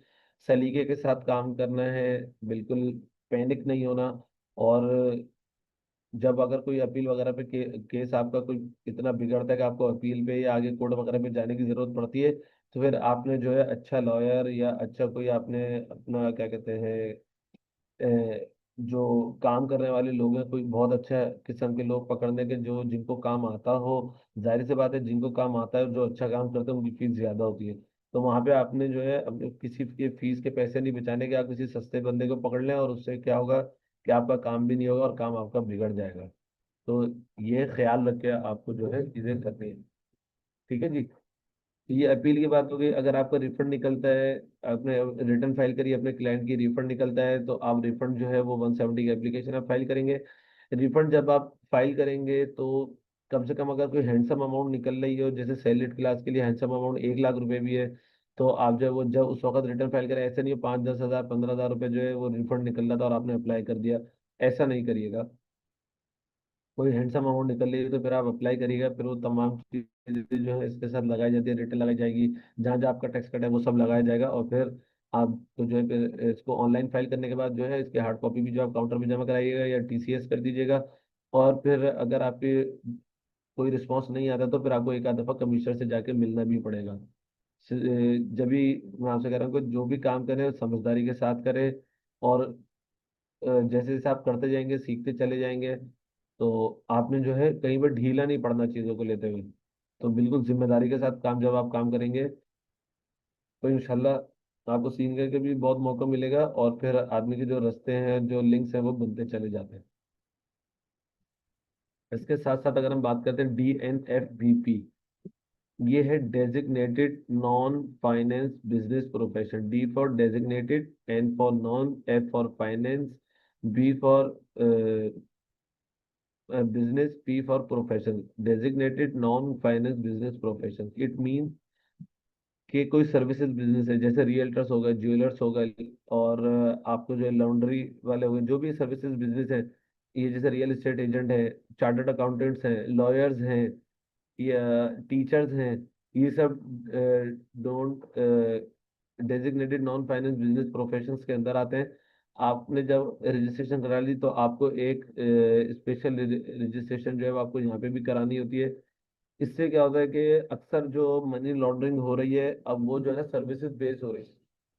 सलीके के साथ काम करना है, बिल्कुल पैनिक नहीं होना। और जब अगर कोई अपील वगैरह पे केस आपका कोई इतना बिगड़ता है कि आपको अपील पे या आगे कोर्ट वगैरह पे जाने की जरूरत पड़ती है तो फिर आपने जो है अच्छा लॉयर या अच्छा कोई आपने अपना क्या कहते हैं जो काम करने वाले लोग हैं, कोई बहुत अच्छा किस्म के लोग पकड़ने के जो जिनको काम आता हो। जाहिर सी बात है जिनको काम आता है जो अच्छा काम करते हैं उनकी फीस ज्यादा होती है। तो वहां पे आपने जो है अपने किसी के फीस के पैसे नहीं बचाने के, आप किसी सस्ते बंदे को पकड़ लें और उससे क्या होगा कि आपका काम भी नहीं होगा और काम आपका बिगड़ जाएगा। तो ये ख्याल रख के आपको जो है चीजें करनी है। ठीक है जी। ये अपील की बात हो गई। अगर आपका रिफंड निकलता है, आपने रिटर्न फाइल करी अपने क्लाइंट की, रिफंड निकलता है तो आप रिफंड जो है वो 170 की एप्लीकेशन आप फाइल करेंगे। रिफंड जब आप फाइल करेंगे तो कम से कम अगर कोई हैंडसम अमाउंट निकल रही हो, जैसे सैलरीड क्लास के लिए हैंडसम अमाउंट 1 लाख रुपए भी है, तो आप जो है वो जब उस वक्त रिटर्न फाइल करें, ऐसे नहीं हो 5-10 हज़ार 15 हज़ार रुपए जो है वो रिफंड निकल रहा था और आपने अप्लाई कर दिया, ऐसा नहीं करिएगा। कोई हैंडसम अमाउंट निकल रही है तो फिर आप अप्लाई करिएगा, फिर वो तमाम चीजें जो है इसके साथ लगाई जाती है, रिटर्न लगाई जाएगी, जहाँ जहाँ आपका टैक्स कटा है वो सब लगाया जाएगा। और फिर आपको जो है फिर इसको ऑनलाइन फाइल करने के बाद जो है इसकी हार्ड कॉपी भी जो आप काउंटर में जमा कराइएगा या टीसीएस कर दीजिएगा। और फिर अगर आपके कोई रिस्पॉन्स नहीं आता तो फिर आपको एक आध दफा कमिश्नर से जाके मिलना भी पड़ेगा। जब भी मैं आपसे कह रहा हूँ कि जो भी काम करें समझदारी के साथ करें, और जैसे जैसे आप करते जाएंगे सीखते चले जाएंगे, तो आपने जो है कहीं पर ढीला नहीं पड़ना चीज़ों को लेते हुए। तो बिल्कुल जिम्मेदारी के साथ काम जब आप काम करेंगे तो इंशाल्लाह आपको सीखने के भी बहुत मौका मिलेगा, और फिर आदमी के जो रास्ते हैं जो लिंक्स हैं वो बनते चले जाते हैं। इसके साथ साथ अगर हम बात करते हैं DNFBP, ये है designated non finance business profession. D for designated, N for non, F for finance, B for business, P for profession, designated non-finance business profession. It means कि कोई सर्विसेज बिजनेस है, जैसे रियल्टर्स हो गए, ज्वेलर्स हो गए, और आपको जो है लॉन्ड्री वाले हो गए, जो भी सर्विसेज बिजनेस है, ये जैसे रियल एस्टेट एजेंट है, चार्टर्ड अकाउंटेंट्स हैं, लॉयर्स हैं, या टीचर्स हैं, ये सब don't designated non finance business professions के अंदर आते हैं। आपने जब रजिस्ट्रेशन करा ली तो आपको एक स्पेशल रजिस्ट्रेशन जो है वो आपको यहाँ पे भी करानी होती है। इससे क्या होता है कि अक्सर जो मनी लॉन्ड्रिंग हो रही है अब वो जो है सर्विसेज बेस्ड हो रही है।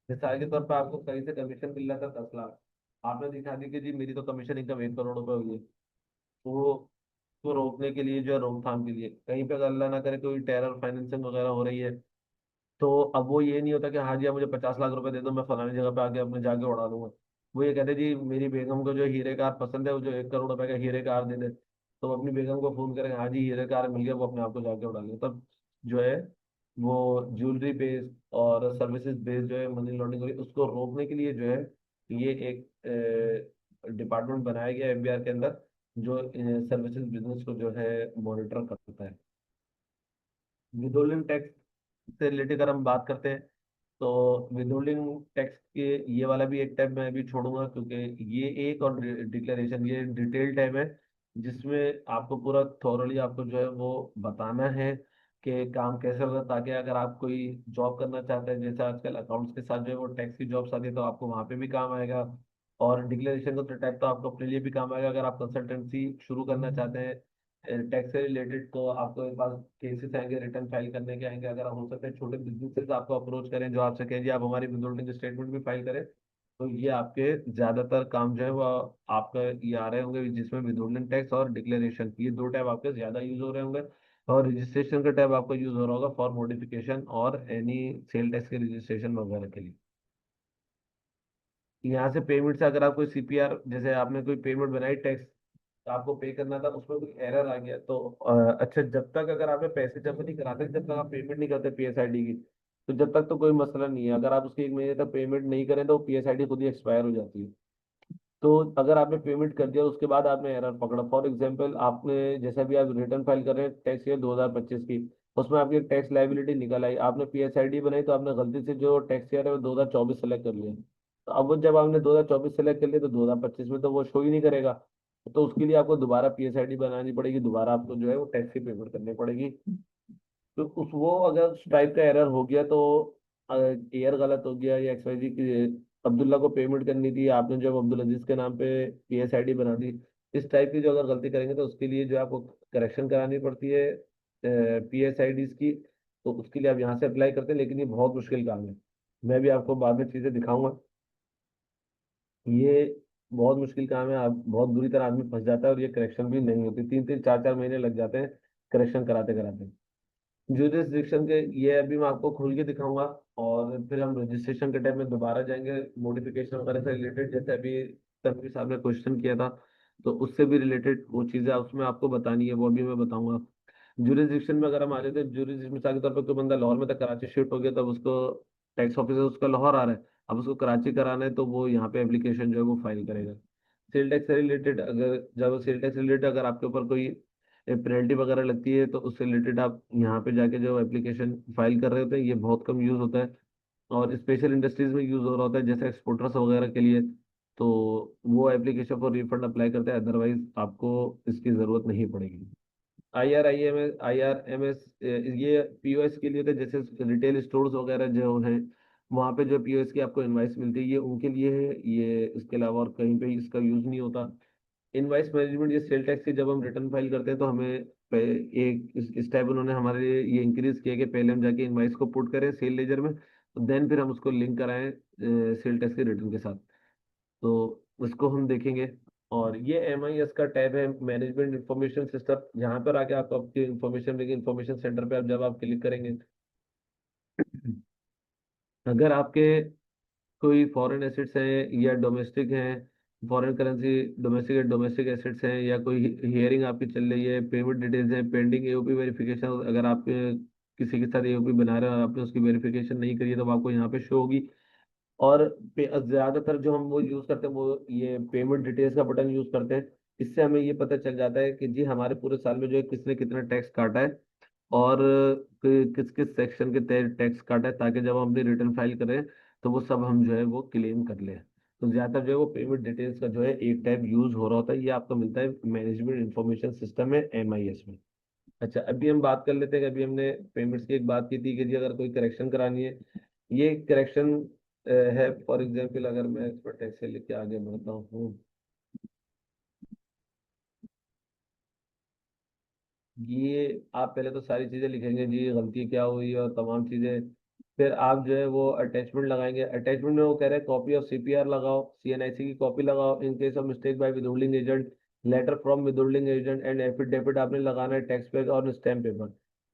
मिसाल के तौर पर आपको कहीं से कमीशन मिल रहा था 10 लाख, आपने दिखा दी कि जी मेरी तो कमीशन इनकम 1 करोड़ रुपए हुई है। तो वो रोकने के लिए जो है, रोकथाम के लिए, कहीं पे अगर अल्लाह ना करे कोई टेरर फाइनेंसिंग वगैरह हो रही है, तो अब वो ये नहीं होता कि हाँ जी आप मुझे 50 लाख रुपए दे दो मैं फलानी जगह पे आके अपने जाके उड़ा दूंगा। वो ये कहते जी मेरी बेगम को जो हीरे कार पसंद है, वो जो 1 करोड़ रुपए का हीरे कार दे दे, तो वो अपनी बेगम को फोन करेंगे, हाँ जी हीरे कार मिल गया, वो अपने आप को जाके उड़ा लेंगे। तब जो है वो ज्वेलरी बेस्ड और सर्विसेज बेस्ड जो है मनी लॉन्ड्रिंग हो रही है, उसको रोकने के लिए जो है ये एक डिपार्टमेंट बनाया गया है एफबीआर के अंदर, जो सर्विसेज बिजनेस को जो है मॉनिटर करता है। विदोलिंग टैक्स से रिलेटेड अगर हम बात करते हैं, तो विदोलिंग टैक्स के ये वाला भी एक टैब मैं अभी छोड़ूंगा, क्योंकि ये एक और डिक्लेरेशन, ये डिटेल टैब है जिसमें आपको पूरा थॉरली आपको जो है वो बताना है कि काम कैसे होगा, ताकि अगर आप कोई जॉब करना चाहते हैं, जैसे आजकल अकाउंट्स के साथ जो है वो टैक्स की जॉब्स आती है, तो आपको वहाँ पे भी काम आएगा। और डिक्लेरेशन का टैब तो आपको अपने लिए भी काम आएगा अगर आप कंसल्टेंसी शुरू करना चाहते हैं टैक्स से रिलेटेड, तो आपके पास केसेस आएंगे, रिटर्न फाइल करने के आएंगे। अगर हो सकता है छोटे बिजनेसेस आपको अप्रोच करें जो आपसे कहें जी आप हमारी विदहोल्डिंग स्टेटमेंट भी फाइल करें, तो ये आपके ज्यादातर काम जो है वो आपका ये आ रहे होंगे, जिसमें विदहोल्डिंग टैक्स और डिक्लेरेशन, ये दो टैब आपके ज्यादा यूज हो रहे होंगे। और रजिस्ट्रेशन का टैब आपका यूज हो रहा होगा फॉर मॉडिफिकेशन और एनी सेल टैक्स के रजिस्ट्रेशन वगैरह के लिए। यहाँ से पेमेंट से अगर आप कोई सीपीआर, जैसे आपने कोई पेमेंट बनाई टैक्स, आपको पे करना था, उसमें कोई एरर आ गया, तो अच्छा जब तक अगर आपने पैसे जमा नहीं कराते, जब तक आप पेमेंट नहीं करते पीएसआईडी की, तो जब तक तो कोई मसला नहीं है। अगर आप उसके 1 महीने तक पेमेंट नहीं करें तो पीएसआईडी खुद ही एक्सपायर हो जाती है। तो अगर आपने पेमेंट कर दिया उसके बाद आपने एरर पकड़ा, फॉर एग्जांपल आपने जैसा भी आप रिटर्न फाइल कर रहे हैं टैक्स ईयर 2025 की, उसमें आपकी टैक्स लाइबिलिटी निकल आई, आपने पीएसआईडी बनाई, तो आपने गलती से जो टैक्स ईयर है वो 2024 सेलेक्ट कर लिया। तो अब वो जब आपने 2024 सेलेक्ट कर लिया तो 2025 में तो वो शो ही नहीं करेगा। तो उसके लिए आपको दोबारा पीएसआईडी बनानी पड़ेगी, दोबारा आपको जो है वो टैक्स की पेमेंट करनी पड़ेगी। तो उस वो अगर उस टाइप का एरर हो गया, तो ईयर गलत हो गया या एक्सवाइजी की अब्दुल्ला को पेमेंट करनी थी, आपने जो अब्दुल अजीज के नाम पे पीएसआईडी बना दी, इस टाइप की जो अगर गलती करेंगे तो उसके लिए जो आपको करेक्शन करानी पड़ती है पीएसआईडी की। तो उसके लिए आप यहाँ से अप्लाई करते हैं, लेकिन ये बहुत मुश्किल काम है। मैं भी आपको बाद में चीजें दिखाऊंगा। ये बहुत मुश्किल काम है, आप बहुत बुरी तरह आदमी फंस जाता है और ये करेक्शन भी नहीं होती, 3-3 4-4 महीने लग जाते हैं करेक्शन कराते कराते। जुरिस्डिक्शन के ये अभी मैं आपको खोल के दिखाऊंगा, और फिर हम रजिस्ट्रेशन के टाइम में दोबारा जाएंगे मॉडिफिकेशन वगैरह से रिलेटेड, जैसे अभी तनवीर साहब ने क्वेश्चन किया था। तो उससे भी रिलेटेड वो चीज़ें उसमें आपको बतानी है, वो भी मैं बताऊंगा। जुरिस्डिक्शन में अगर हम आ जाते हैं, जुरिस्डिक्शन मिसाल के तौर पर कोई बंदा लाहौर में था, कराची शिफ्ट हो गया, तब उसको टैक्स ऑफिसर उसका लाहौर आ रहा है, अब उसको कराची कराना है, तो वो यहाँ पे एप्लीकेशन जो है वो फाइल करेगा। सेल टैक्स से रिलेटेड अगर, जब सेल टैक्स से रिलेटेड अगर आपके ऊपर कोई पेनल्टी वगैरह लगती है, तो उससे रिलेटेड आप यहाँ पे जाके जो एप्लीकेशन फाइल कर रहे होते हैं, ये बहुत कम यूज़ होता है और स्पेशल इंडस्ट्रीज में यूज़ हो रहा होता है, जैसे एक्सपोर्टर्स वगैरह के लिए। तो वो एप्लीकेशन फॉर रिफंड अप्लाई करते हैं, अदरवाइज आपको इसकी ज़रूरत नहीं पड़ेगी। आई आर एम एस ये पीओएस के लिए, तो जैसे रिटेल स्टोर्स वगैरह जो हैं, वहाँ पे जो पीओएस की आपको इनवाइस मिलती है, ये उनके लिए है, ये इसके अलावा और कहीं पे इसका यूज़ नहीं होता। इनवाइस मैनेजमेंट, ये सेल टैक्स की जब हम रिटर्न फाइल करते हैं, तो हमें एक इस टाइप उन्होंने हमारे लिए ये इंक्रीज किया कि पहले हम जाके इनवाइस को पुट करें सेल लेजर में, देन फिर हम उसको लिंक कराएं सेल टैक्स के रिटर्न के साथ। तो उसको हम देखेंगे। और ये MIS का टैब है, मैनेजमेंट इंफॉर्मेशन सिस्टम। यहाँ पर आके आपको आपकी इंफॉर्मेशन देगी, इंफॉर्मेशन सेंटर पे आप जब आप क्लिक करेंगे, अगर आपके कोई फॉरेन एसेट्स हैं या डोमेस्टिक हैं, foreign currency domestic domestic assets हैं, या कोई हियरिंग आपकी चल रही है, पेमेंट डिटेल्स हैं, पेंडिंग एओपी वेरिफिकेशन, अगर आप किसी के साथ एओपी बना रहे हो और आपने उसकी वेरिफिकेशन नहीं करी है, तो वो आपको यहाँ पे शो होगी। और ज्यादातर जो हम वो यूज करते हैं, वो ये पेमेंट डिटेल्स का बटन यूज करते हैं। इससे हमें ये पता चल जाता है कि जी हमारे पूरे साल में जो है किसने कितना टैक्स काटा है, और किस किस सेक्शन के तहत टैक्स काटा है, ताकि जब हम अपनी रिटर्न फाइल करें तो वो सब हम जो है वो क्लेम कर लें। तो ज्यादातर जो है वो पेमेंट डिटेल्स का जो है एक टाइप यूज हो रहा होता है, ये आपको मिलता है मैनेजमेंट इंफॉर्मेशन सिस्टम में, MIS में। अच्छा, अभी हम बात कर लेते हैं कि अभी हमने पेमेंट्स की एक बात की थी कि जी अगर कोई करेक्शन करानी है, ये करेक्शन है। फॉर एग्जांपल अगर मैं इस पर टैक्स से लेके आगे बढ़ता हूँ, ये आप पहले तो सारी चीज़ें लिखेंगे जी गलती क्या हुई और तमाम चीज़ें, फिर आप जो है वो अटैचमेंट लगाएंगे। अटैचमेंट में वो कह रहे हैं कॉपी ऑफ CPR लगाओ, CNIC की कॉपी लगाओ in case of mistake by withholding agent, letter from withholding agent and affidavit आपने लगाना है टैक्स पेयर और stamp paper.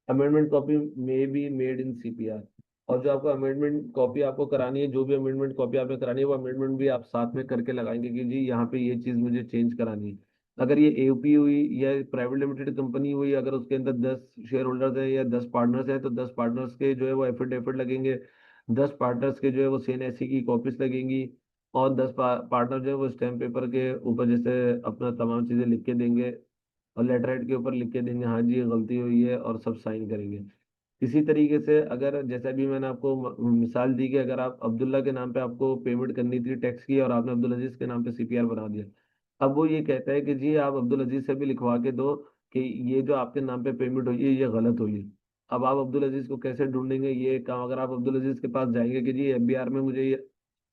Amendment copy may be made in CPR। और जो आपको अमेंडमेंट कॉपी आपको करानी है, जो भी अमेंडमेंट कॉपी आपने करानी है, वो अमेंडमेंट भी आप साथ में करके लगाएंगे कि जी यहाँ पे ये चीज़ मुझे चेंज करानी है। अगर ये AOP हुई या प्राइवेट लिमिटेड कंपनी हुई, अगर उसके अंदर 10 शेयर होल्डर्स हैं या 10 पार्टनर्स हैं, तो 10 पार्टनर्स के जो है वो एफिडेविट लगेंगे, 10 पार्टनर्स के जो है वो CNIC की कॉपीज लगेंगी, और 10 पार्टनर जो है वो स्टैम्प पेपर के ऊपर जैसे अपना तमाम चीज़ें लिख के देंगे, और लेटर हेड के ऊपर लिख के देंगे हाँ जी ये गलती हुई है, और सब साइन करेंगे। इसी तरीके से अगर जैसा भी मैंने आपको मिसाल दी कि अगर आप अब्दुल्ला के नाम पे आपको पेमेंट करनी थी टैक्स की, और आपने अब्दुल अजीज के नाम पे CPR बना दिया, अब वो ये कहता है कि जी आप अब्दुल अजीज से भी लिखवा के दो कि ये जो आपके नाम पे पेमेंट हुई है ये गलत हुई है। अब आप अब्दुल अजीज को कैसे ढूंढेंगे ये काम, अगर आप अब्दुल अजीज के पास जाएंगे कि जी FBR में मुझे ये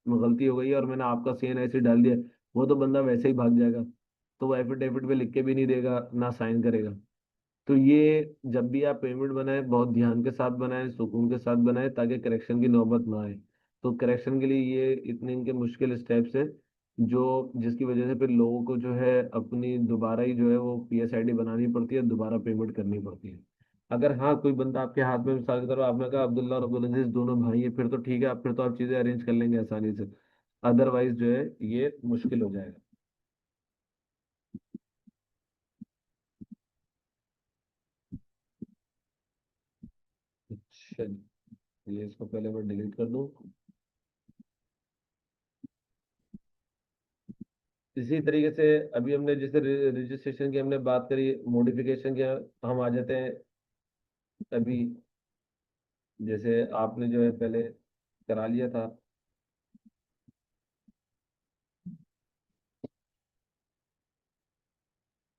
गलती हो गई है और मैंने आपका CNIC डाल दिया, वो तो बंदा वैसे ही भाग जाएगा, तो वो एफिडेविट पे लिख के भी नहीं देगा ना साइन करेगा। तो ये जब भी आप पेमेंट बनाएं बहुत ध्यान के साथ बनाएं, सुकून के साथ बनाएं, ताकि करेक्शन की नौबत ना आए। तो करेक्शन के लिए ये इतने इनके मुश्किल स्टेप्स हैं, जो जिसकी वजह से फिर लोगों को जो है अपनी दोबारा ही जो है वो PSID बनानी पड़ती है, दोबारा पेमेंट करनी पड़ती है। अगर हाँ कोई बंदा आपके हाथ में, मिसाल की तरह आपने कहा अब्दुल्ला और अब्दुल अजीज दोनों भाई हैं, फिर तो ठीक है, फिर तो आप चीज़ें अरेंज कर लेंगे आसानी से। अदरवाइज जो है ये मुश्किल हो जाएगा। अच्छा, ये इसको पहले मैं डिलीट कर दूं। इसी तरीके से अभी हमने जैसे रजिस्ट्रेशन की हमने बात करी, मॉडिफिकेशन की हम आ जाते हैं। अभी जैसे आपने जो है पहले करा लिया था,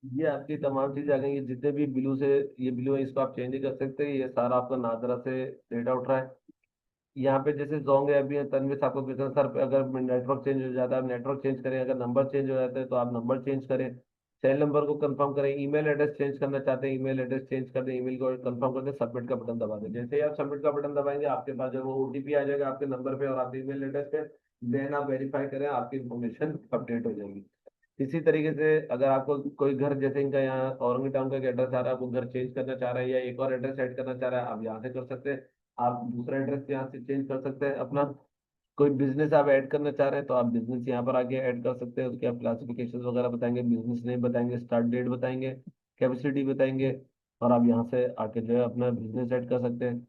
ये आपकी तमाम चीजें आ गई, ये जितने भी बिलू से, ये बिलू है इसको आप चेंज ही कर सकते हैं, ये सारा आपका नादरा से डेटा उठ रहा है। यहाँ पे जैसे जोंग है, अभी तनवीर साहब को कितना सर पे अगर नेटवर्क चेंज हो जाता है, आप नेटवर्क चेंज करें, अगर नंबर चेंज हो जाता है तो आप नंबर चेंज करें, सेल नंबर को कंफर्म करें, ईमेल एड्रेस चेंज करना चाहते हैं ईमेल एड्रेस चेंज कर दें, ईमेल को कंफर्म करके सबमिट का बटन दबा दें। जैसे ही आप सबमिट का बटन दबाएंगे आपके पास जो वो OTP आ जाएगा आपके नंबर पे और आपके ईमेल एड्रेस पे, देन आप वेरीफाई करें, आपकी इन्फॉर्मेशन अपडेट हो जाएगी। इसी तरीके से अगर आपको कोई घर, जैसे इनका यहाँ औरंगी टाउन का एड्रेस आ रहा है, वो घर चेंज करना चाह रहा है या एक और एड्रेस ऐड करना चाह रहा है, आप यहाँ से कर सकते हैं। आप दूसरा एड्रेस यहाँ से चेंज कर सकते हैं अपना। कोई बिजनेस आप ऐड करना चाह रहे हैं तो आप बिजनेस यहाँ पर आके ऐड कर सकते हैं, उसके आप क्लासिफिकेशन वगैरह बताएंगे, बिजनेस नेम बताएंगे, स्टार्ट डेट बताएंगे, कैपेसिटी बताएंगे, और आप यहाँ से आके जो है अपना बिजनेस ऐड कर सकते हैं।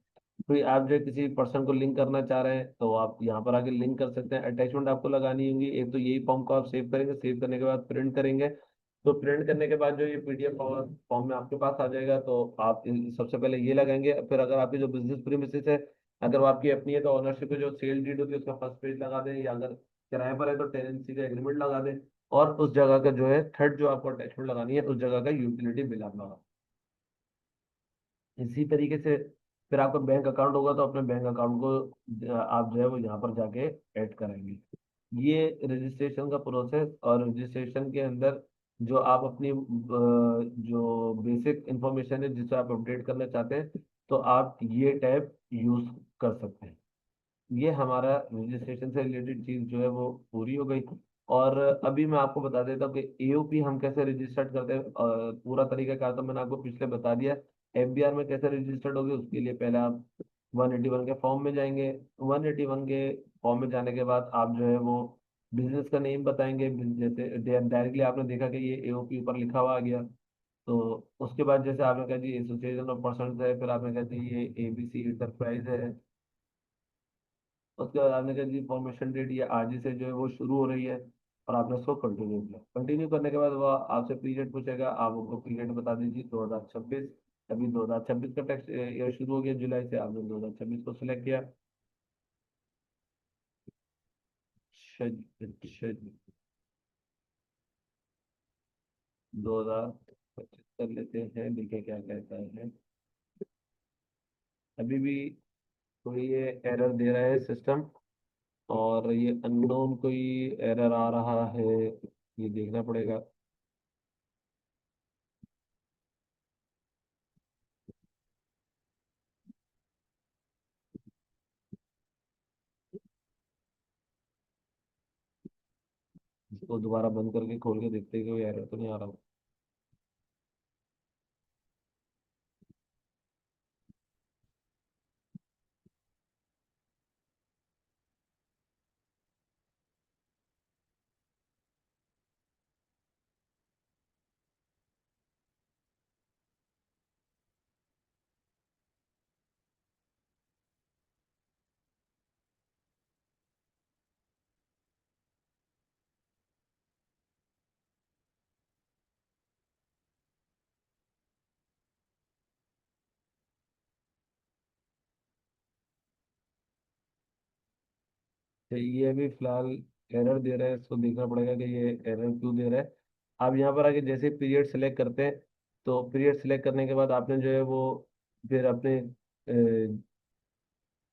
कोई आप जो है किसी पर्सन को लिंक करना चाह रहे हैं तो आप यहाँ पर आके लिंक कर सकते हैं। अटैचमेंट आपको लगानी होगी, एक तो यही फॉर्म को आप सेव करेंगे, सेव करने के बाद प्रिंट करेंगे। तो प्रिंट करने के बाद जो ये पीडीएफ फॉर्म में आपके पास आ जाएगा, तो आप सबसे पहले ये लगाएंगे। फिर अगर आपकी जो बिजनेस प्रीमिसेस है, अगर वो आपकी अपनी है तो ऑनरशिप जो सेल डीड होती है उसका फर्स्ट पेज लगा दें, या अगर किराए पर है तो टेनेंसी का एग्रीमेंट लगा दें। और उस जगह का जो है थर्ड जो आपको अटैचमेंट लगानी है उस जगह का यूटिलिटी बिल आप लगा। इसी तरीके से फिर आपका बैंक अकाउंट होगा तो अपने बैंक अकाउंट को आप जो है वो यहाँ पर जाके ऐड करेंगे। ये रजिस्ट्रेशन का प्रोसेस। और रजिस्ट्रेशन के अंदर जो आप अपनी जो बेसिक इंफॉर्मेशन है जिसे आप अपडेट करना चाहते हैं तो आप ये टैब यूज कर सकते हैं। ये हमारा रजिस्ट्रेशन से रिलेटेड चीज जो है वो पूरी हो गई। और अभी मैं आपको बता देता हूँ कि एओपी हम कैसे रजिस्टर्ड करते हैं। पूरा तरीका क्या था मैंने आपको पिछले बता दिया। एफबीआर में कैसे रजिस्टर्ड होगे उसके लिए पहले आप 181 के फॉर्म में जाएंगे। 181 के फॉर्म में जाने के बाद आप जो है वो बिजनेस का नेम बताएंगे। जैसे डायरेक्टली आपने देखा कि ये एओपी ऊपर लिखा हुआ आ गया। तो उसके बाद जैसे आपने कहा जी एसोसिएशन ऑफ पर्सन है, फिर आपने कहा जी ये एबीसी इंटरप्राइज है। उसके बाद आपने कहा जी फॉर्मेशन डेट ये आज ही से जो है वो शुरू हो रही है, और आपने उसको कंटिन्यू किया। कंटिन्यू करने के बाद वो आपसे पीरियड पूछेगा, आप उनको पीरियड बता दीजिए 2026। अभी 2026 का टैक्स ईयर शुरू हो गया जुलाई से, आपने 2026 को सिलेक्ट किया। अच्छा जी, अच्छा जी। 2025 कर लेते हैं, देखिए क्या कहता है। अभी भी कोई ये एरर दे रहा है सिस्टम, और ये अननोन कोई एरर आ रहा है, ये देखना पड़ेगा। इसको दोबारा बंद करके खोल के देखते हैं कि कोई एरर तो नहीं आ रहा। तो ये अभी फिलहाल एरर दे रहा है, इसको देखना पड़ेगा कि ये एरर क्यों दे रहा है। आप यहाँ पर आके जैसे पीरियड सेलेक्ट करते हैं तो पीरियड सेलेक्ट करने के बाद आपने जो है वो फिर अपने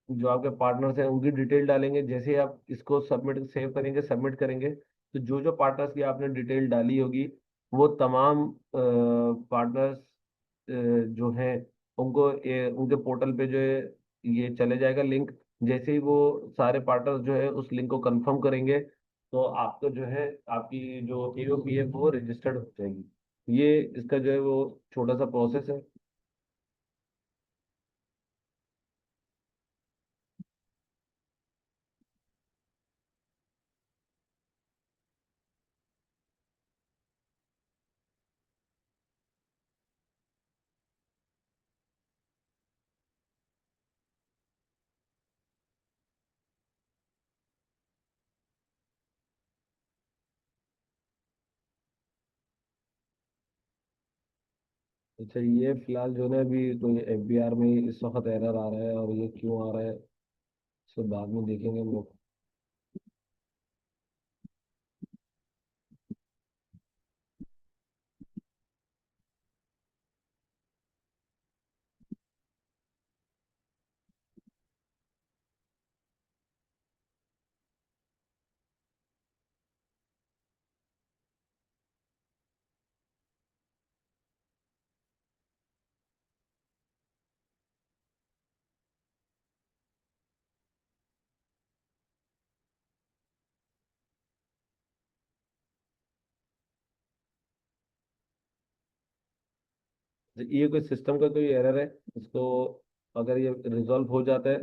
जो आपके पार्टनर्स हैं उनकी डिटेल डालेंगे। जैसे ही आप इसको सबमिट सेव करेंगे, सबमिट करेंगे, तो जो जो पार्टनर्स की आपने डिटेल डाली होगी वो तमाम पार्टनर्स जो हैं उनको उनके पोर्टल पे जो है ये चले जाएगा लिंक। जैसे ही वो सारे पार्टनर्स जो है उस लिंक को कंफर्म करेंगे तो आपको जो है आपकी जो एओपी है वो रजिस्टर्ड हो जाएगी। ये इसका जो है वो छोटा सा प्रोसेस है। अच्छा, ये फिलहाल जो है अभी कोई एफबीआर में इस वक्त एरर आ रहा है, और ये क्यों आ रहा है इसको बाद में देखेंगे हम लोग। तो ये कोई सिस्टम का कोई एरर है, इसको अगर ये रिजॉल्व हो जाता है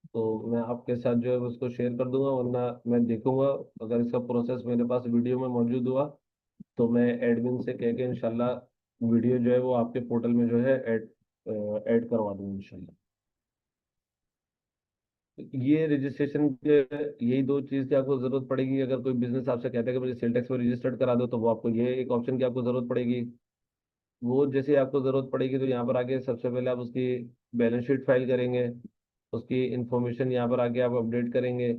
तो मैं आपके साथ जो है उसको शेयर कर दूंगा, वरना मैं देखूंगा अगर इसका प्रोसेस मेरे पास वीडियो में मौजूद हुआ तो मैं एडमिन से कह के इंशाल्लाह वीडियो जो है वो आपके पोर्टल में जो है ऐड करवा दूंगा इंशाल्लाह। ये रजिस्ट्रेशन के यही दो चीज़ की आपको जरूरत पड़ेगी। अगर कोई बिजनेस आपसे कहता है कि मुझे सेल टैक्स में रजिस्टर्ड करा दो, तो वो आपको ये एक ऑप्शन की आपको जरूरत पड़ेगी। वो जैसे आपको जरूरत पड़ेगी तो यहाँ पर आके सबसे पहले आप उसकी बैलेंस शीट फाइल करेंगे, उसकी इंफॉर्मेशन यहाँ पर आके आप अपडेट करेंगे,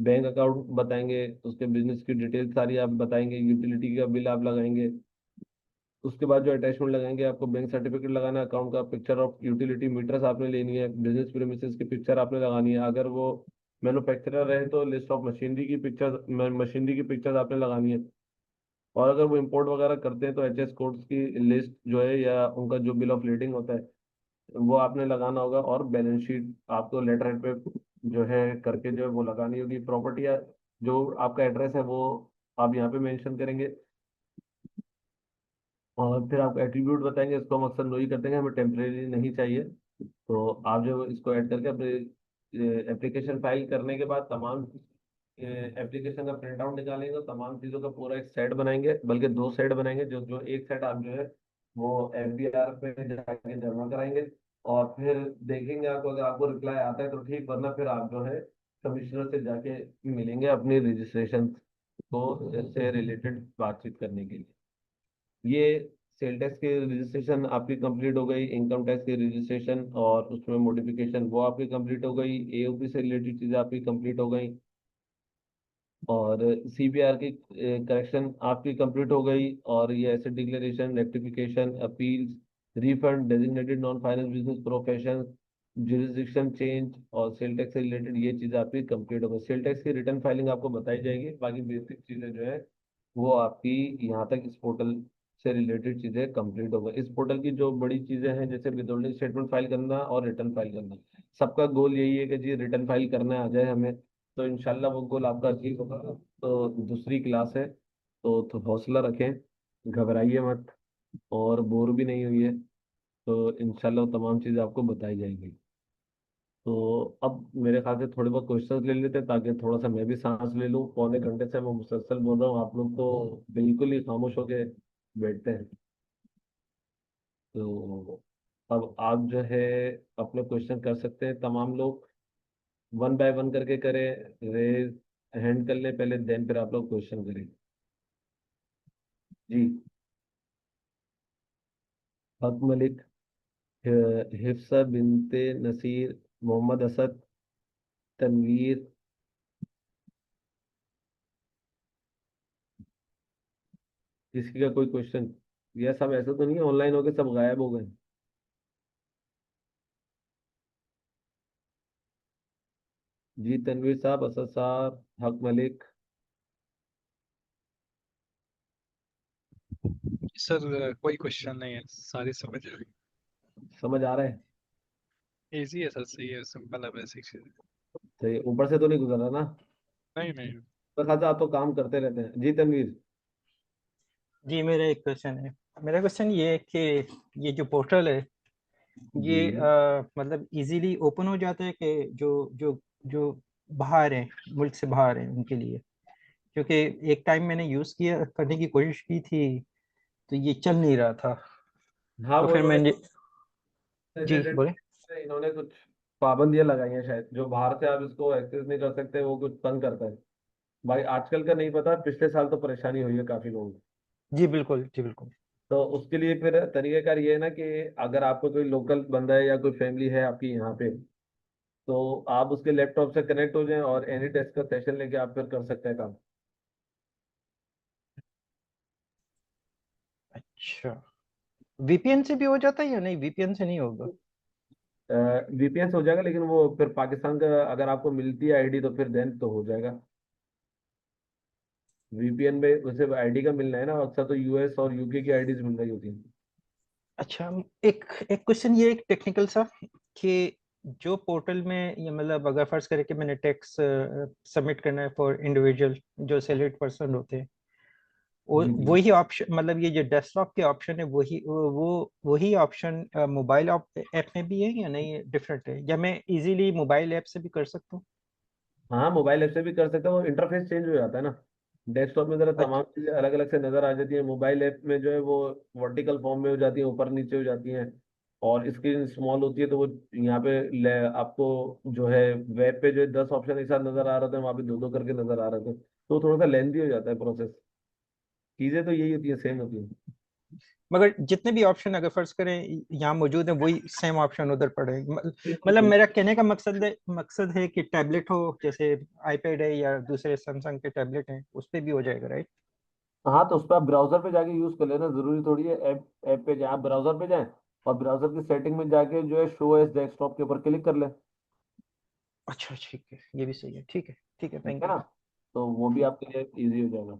बैंक अकाउंट बताएंगे, उसके बिजनेस की डिटेल सारी आप बताएंगे, यूटिलिटी का बिल आप लगाएंगे। उसके बाद जो अटैचमेंट लगाएंगे, आपको बैंक सर्टिफिकेट लगाना है, अकाउंट का पिक्चर ऑफ यूटिलिटी मीटर्स आपने लेनी है, बिजनेस प्रीमिसेस की पिक्चर आपने लगानी है, अगर वो मैन्युफैक्चरर है तो लिस्ट ऑफ मशीनरी की पिक्चर्स आपने लगानी है, और अगर वो इंपोर्ट वगैरह करते हैं तो एच एस कोड्स की लिस्ट जो है या उनका जो बिल ऑफ लीडिंग होता है वो आपने लगाना होगा, और बैलेंस शीट आपको लेटर हेड पे जो है करके जो है वो लगानी होगी। प्रॉपर्टी जो आपका एड्रेस है वो आप यहाँ पे मेंशन करेंगे, और फिर आप एट्रीब्यूट बताएंगे। इसको हम अक्सर नो ही करते हैं, हमें टेम्परेरी नहीं चाहिए। तो आप जो इसको ऐड करके अपने एप्लीकेशन फाइल करने के बाद तमाम एप्लीकेशन का प्रिंट आउट निकालेंगे और तमाम चीज़ों का पूरा एक सेट बनाएंगे, बल्कि दो सेट बनाएंगे। जो जो एक सेट आप जो है वो एफबीआर पे जाके जमा कराएंगे, और फिर देखेंगे आपको, अगर आपको रिप्लाई आता है तो ठीक, वरना फिर आप जो है कमिश्नर से जाके मिलेंगे अपनी रजिस्ट्रेशन को से रिलेटेड बातचीत करने के लिए। ये सेल टैक्स की रजिस्ट्रेशन आपकी कंप्लीट हो गई, इनकम टैक्स की रजिस्ट्रेशन और उसमें मॉडिफिकेशन वो आपकी कंप्लीट हो गई, एओपी से रिलेटेड चीज़ें आपकी कंप्लीट हो गई, और सीबीआर की करेक्शन आपकी कंप्लीट हो गई, और ये asset declaration, rectification, appeals, refund, designated non finance business profession, jurisdiction change और सेल टैक्स से रिलेटेड ये चीज़ आपकी कंप्लीट हो गई। सेल टैक्स की रिटर्न फाइलिंग आपको बताई जाएगी, बाकी बेसिक चीज़ें जो है वो आपकी यहाँ तक इस पोर्टल से रिलेटेड चीज़ें कंप्लीट हो गई। इस पोर्टल की जो बड़ी चीज़ें हैं जैसे विथहोल्डिंग स्टेटमेंट फाइल करना और रिटर्न फाइल करना, सबका गोल यही है कि जी रिटर्न फाइल करना आ जाए हमें, तो इंशाल्लाह वो गोल आपका अचीव होगा। तो दूसरी क्लास है, तो हौसला रखें, घबराइए मत, और बोर भी नहीं हुई है, तो इंशाल्लाह वो तमाम चीज़ें आपको बताई जाएंगी। तो अब मेरे ख्याल से थोड़े बहुत क्वेश्चंस ले लेते हैं, ताकि थोड़ा सा मैं भी सांस ले लूँ। पौने घंटे से मैं मुसलसल बोल रहा हूँ, आप लोग तो बिल्कुल ही खामोश होके बैठते हैं। तो अब आप जो है अपने क्वेश्चन कर सकते हैं, तमाम लोग वन बाय वन करके करें, रेज हैंड कर लें पहले, देन फिर आप लोग क्वेश्चन करें। जी। हक मलिक, हिफ्सा बिनते नसीर, मोहम्मद असद, तनवीर। किसी का कोई क्वेश्चन? यह सब ऐसा तो नहीं है ऑनलाइन हो गए सब गायब हो गए? जी तनवीर साहब, असद साहब, हक मलिक। सर कोई क्वेश्चन नहीं है, सारी समझ आ गई। समझ आ रहा है? इजी है सर, सही है, सिंपल है, बेसिक चीज। सही, ऊपर से तो नहीं गुजरा ना? नहीं नहीं। तो खासा आप तो काम करते रहते हैं। जी तनवीर। जी मेरा एक क्वेश्चन है। मेरा क्वेश्चन ये है कि ये जो पोर्टल है जी। ये मतलब इजीली ओपन हो जाता है कि जो जो जो बाहर हैं, मुल्क से बाहर हैं उनके लिए? क्योंकि एक टाइम मैंने यूज़ किया करने की कोशिश की थी तो ये चल नहीं रहा था। हाँ, तो वो फिर इन्होंने मैंने जी बोले। इन्होंने कुछ पाबंदियां लगाई हैं शायद, जो बाहर से आप इसको एक्सेस नहीं कर सकते, वो कुछ तंग करता है। भाई आजकल का नहीं पता, पिछले साल तो परेशानी हुई है काफी लोगों को। जी बिल्कुल, जी बिल्कुल। तो उसके लिए फिर तरीकेकार ये है ना कि अगर आपको कोई लोकल बंदा है या कोई फैमिली है आपकी यहाँ पे, तो आप उसके लैपटॉप से कनेक्ट हो जाएं और एनी डेस्क का सेशन लेके आप फिर कर सकते हैं काम। अच्छा, वीपीएन से भी हो जाता है या नहीं? वीपीएन से नहीं होगा? वीपीएन से हो जाएगा, लेकिन वो फिर पाकिस्तान का अगर आपको मिलती है आईडी तो फिर देन तो हो जाएगा। वीपीएन में वैसे आईडी का मिलना है ना, अक्सर तो यूएस और यूके की आईडीज मिल रही होती हैं। अच्छा, एक एक क्वेश्चन ये एक टेक्निकल सा कि जो पोर्टल में ये मतलब अगर फर्ज करें कि मैंने टैक्स सबमिट करना है फॉर इंडिविजुअल जो सैलरीड पर्सन होते हैं, वो जी जी। वही ऑप्शन, मतलब ये जो डेस्कटॉप के ऑप्शन है वही ऑप्शन मोबाइल ऐप में भी है या नहीं, डिफरेंट है, या मैं इजीली मोबाइल ऐप से भी कर सकता हूँ? हाँ, मोबाइल ऐप से भी कर सकते हो, वो इंटरफेस चेंज हो जाता है ना। डेस्कटॉप में जरा अच्छा तमाम चीजें अलग अलग से नजर आ जाती है, मोबाइल ऐप में जो है वो वर्टिकल फॉर्म में हो जाती है, ऊपर नीचे हो जाती हैं, और स्क्रीन स्मॉल होती है, तो वो यहाँ पे आपको जो है वेब पे जो है 10 ऑप्शन एक साथ नजर आ रहे थे, वहाँ पे दो दो करके नजर आ रहे थे, तो थोड़ा सा लेंथी हो जाता है प्रोसेस। चीजें तो यही होती है, सेम होती है। मगर जितने भी ऑप्शन अगर फर्ज करें यहाँ मौजूद है, वही सेम ऑप्शन उधर पड़े बिल्कुल मतलब बिल्कुल। मेरा कहने का मकसद है कि टैबलेट हो, जैसे आईपैड है या दूसरे सैमसंग के टैबलेट हैं, उस पे भी हो जाएगा, राइट? हाँ, तो उस पर आप ब्राउजर पे जाके यूज कर लेना, जरूरी थोड़ी है ऐप ऐप पे जाए, आप ब्राउजर पे जाएं और ब्राउजर की सेटिंग में जाके जो है शो एज डेस्कटॉप के ऊपर क्लिक कर लें। अच्छा ठीक है, ये भी सही है, ठीक है ठीक है, ठीक थैंक है यू। ना, तो वो भी आपके लिए इजी हो जाएगा।